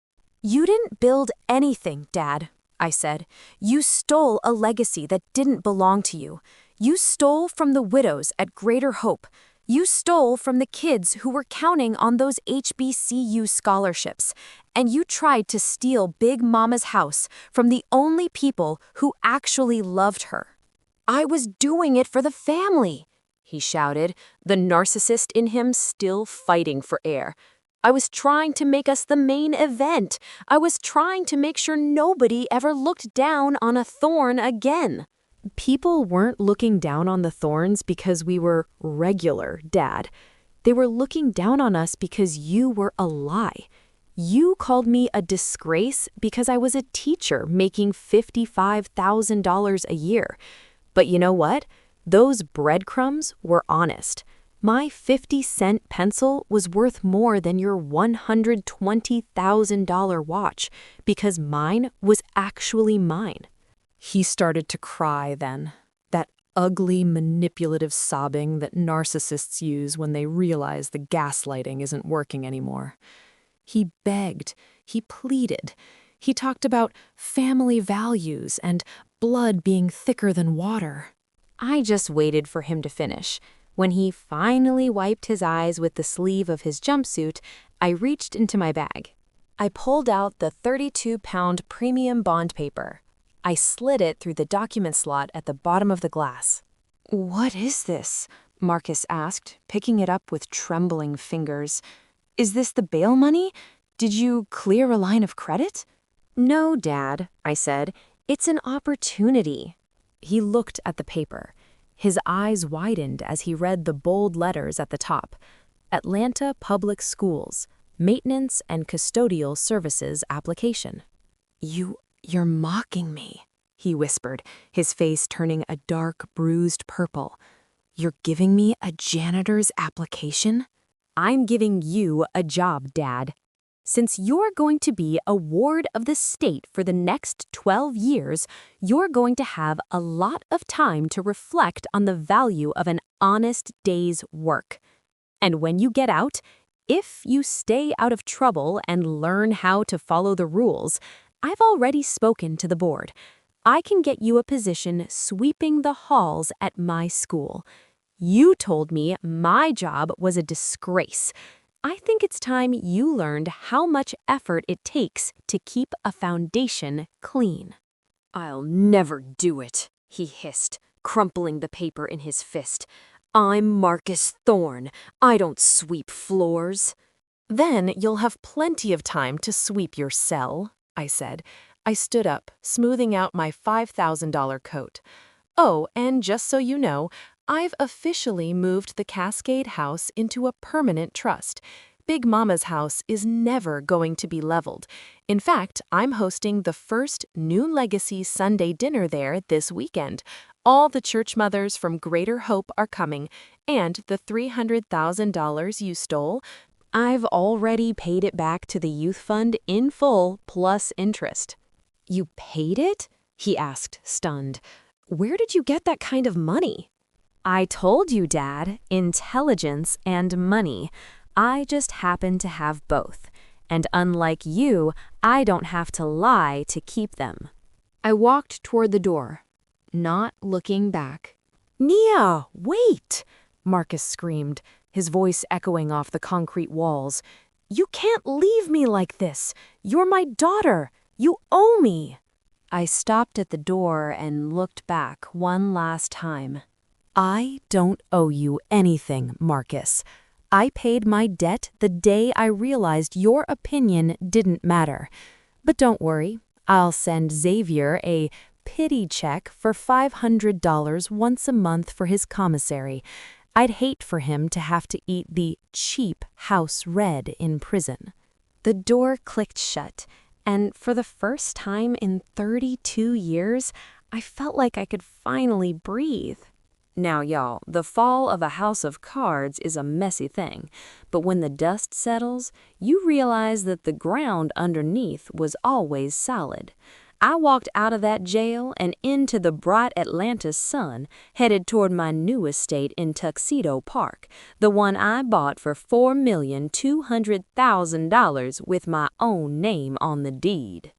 "You didn't build anything, Dad," I said. "You stole a legacy that didn't belong to you. You stole from the widows at Greater Hope. You stole from the kids who were counting on those HBCU scholarships, and you tried to steal Big Mama's house from the only people who actually loved her." "I was doing it for the family," he shouted, the narcissist in him still fighting for air. "I was trying to make us the main event. I was trying to make sure nobody ever looked down on a Thorne again." People weren't looking down on the Thorns because we were regular, Dad. They were looking down on us because you were a lie. You called me a disgrace because I was a teacher making $55,000 a year. But you know what? Those breadcrumbs were honest. My 50-cent pencil was worth more than your $120,000 watch because mine was actually mine. He started to cry then, that ugly, manipulative sobbing that narcissists use when they realize the gaslighting isn't working anymore. He begged, he pleaded, he talked about family values and blood being thicker than water. I just waited for him to finish. When he finally wiped his eyes with the sleeve of his jumpsuit, I reached into my bag. I pulled out the 32-pound premium bond paper. I slid it through the document slot at the bottom of the glass. "What is this?" Marcus asked, picking it up with trembling fingers. "Is this the bail money? Did you clear a line of credit?" "No, Dad," I said. "It's an opportunity." He looked at the paper. His eyes widened as he read the bold letters at the top. Atlanta Public Schools, Maintenance and Custodial Services Application. You're mocking me," he whispered, his face turning a dark, bruised purple. "You're giving me a janitor's application?" "I'm giving you a job, Dad. Since you're going to be a ward of the state for the next 12 years, you're going to have a lot of time to reflect on the value of an honest day's work. And when you get out, if you stay out of trouble and learn how to follow the rules, I've already spoken to the board. I can get you a position sweeping the halls at my school. You told me my job was a disgrace. I think it's time you learned how much effort it takes to keep a foundation clean." "I'll never do it," he hissed, crumpling the paper in his fist. "I'm Marcus Thorne. I don't sweep floors." "Then you'll have plenty of time to sweep your cell," I said. I stood up, smoothing out my $5,000 coat. "Oh, and just so you know, I've officially moved the Cascade House into a permanent trust. Big Mama's house is never going to be leveled. In fact, I'm hosting the first New Legacy Sunday dinner there this weekend. All the church mothers from Greater Hope are coming, and the $300,000 you stole, I've already paid it back to the youth fund in full plus interest." "You paid it?" he asked, stunned. "Where did you get that kind of money?" "I told you, Dad, intelligence and money. I just happen to have both. And unlike you, I don't have to lie to keep them." I walked toward the door, not looking back. "Nia, wait!" Marcus screamed, his voice echoing off the concrete walls. "You can't leave me like this. You're my daughter. You owe me." I stopped at the door and looked back one last time. "I don't owe you anything, Marcus. I paid my debt the day I realized your opinion didn't matter. But don't worry, I'll send Xavier a pity check for $500 once a month for his commissary. I'd hate for him to have to eat the cheap house red in prison." The door clicked shut, and for the first time in 32 years, I felt like I could finally breathe. Now, y'all, the fall of a house of cards is a messy thing, but when the dust settles, you realize that the ground underneath was always solid. I walked out of that jail and into the bright Atlanta sun, headed toward my new estate in Tuxedo Park, the one I bought for $4,200,000 with my own name on the deed.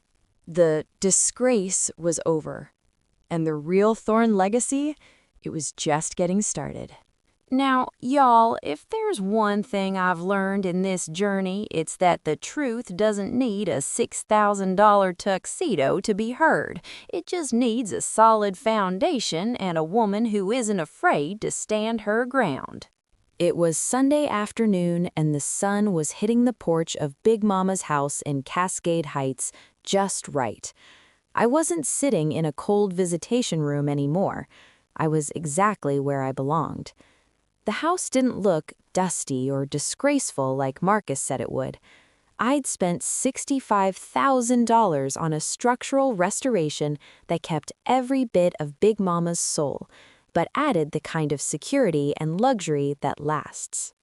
The disgrace was over, and the real Thorne legacy, it was just getting started. Now, y'all, if there's one thing I've learned in this journey, it's that the truth doesn't need a $6,000 tuxedo to be heard. It just needs a solid foundation and a woman who isn't afraid to stand her ground. It was Sunday afternoon, and the sun was hitting the porch of Big Mama's house in Cascade Heights just right. I wasn't sitting in a cold visitation room anymore. I was exactly where I belonged. The house didn't look dusty or disgraceful like Marcus said it would. I'd spent $65,000 on a structural restoration that kept every bit of Big Mama's soul, but added the kind of security and luxury that lasts.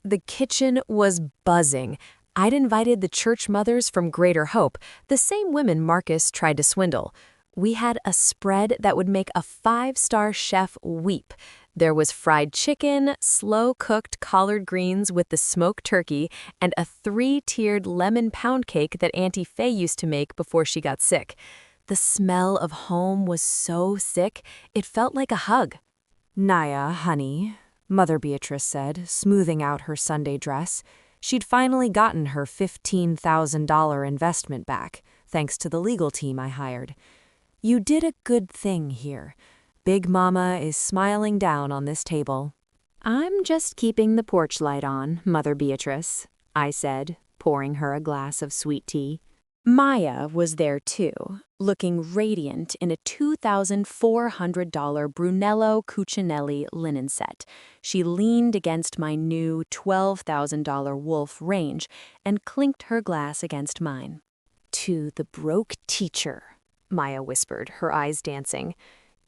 The kitchen was buzzing. I'd invited the church mothers from Greater Hope, the same women Marcus tried to swindle. We had a spread that would make a 5-star chef weep. There was fried chicken, slow-cooked collard greens with the smoked turkey, and a 3-tiered lemon pound cake that Auntie Faye used to make before she got sick. The smell of home was so thick, it felt like a hug. "Naya, honey," Mother Beatrice said, smoothing out her Sunday dress. She'd finally gotten her $15,000 investment back, thanks to the legal team I hired. "You did a good thing here. Big Mama is smiling down on this table." "I'm just keeping the porch light on, Mother Beatrice," I said, pouring her a glass of sweet tea. Maya was there too, looking radiant in a $2,400 Brunello Cucinelli linen set. She leaned against my new $12,000 Wolf range and clinked her glass against mine. "To the broke teacher," Maya whispered, her eyes dancing,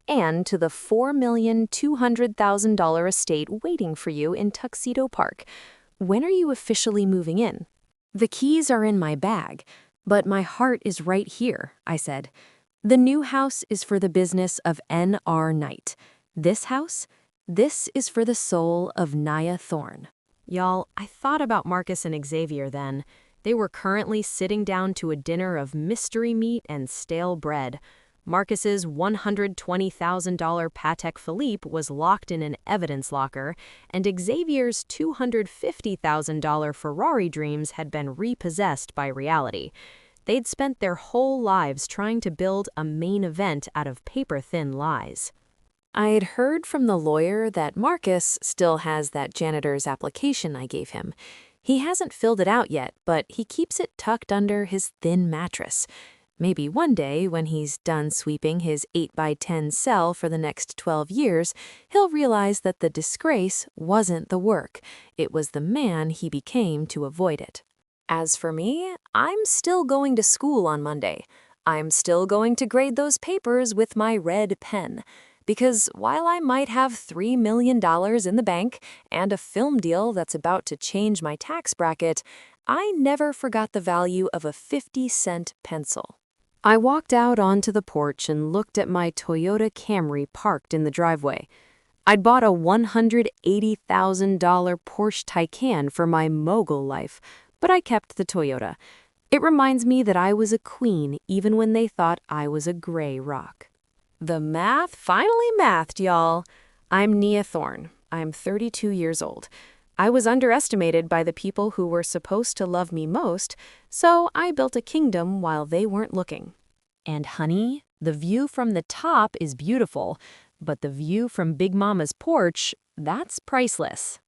"and to the $4,200,000 estate waiting for you in Tuxedo Park. When are you officially moving in?" "The keys are in my bag, but my heart is right here," I said. "The new house is for the business of N.R. Knight. This house? This is for the soul of Naya Thorne." Y'all, I thought about Marcus and Xavier then. They were currently sitting down to a dinner of mystery meat and stale bread. Marcus's $120,000 Patek Philippe was locked in an evidence locker, and Xavier's $250,000 Ferrari dreams had been repossessed by reality. They'd spent their whole lives trying to build a main event out of paper-thin lies. I'd heard from the lawyer that Marcus still has that janitor's application I gave him. He hasn't filled it out yet, but he keeps it tucked under his thin mattress. Maybe one day, when he's done sweeping his 8x10 cell for the next 12 years, he'll realize that the disgrace wasn't the work. It was the man he became to avoid it. As for me, I'm still going to school on Monday. I'm still going to grade those papers with my red pen. Because while I might have $3 million in the bank and a film deal that's about to change my tax bracket, I never forgot the value of a 50-cent pencil. I walked out onto the porch and looked at my Toyota Camry parked in the driveway. I'd bought a $180,000 Porsche Taycan for my mogul life, but I kept the Toyota. It reminds me that I was a queen even when they thought I was a gray rock. The math finally mathed, y'all. I'm Nia Thorne. I'm 32 years old. I was underestimated by the people who were supposed to love me most, so I built a kingdom while they weren't looking. And honey, the view from the top is beautiful, but the view from Big Mama's porch, that's priceless.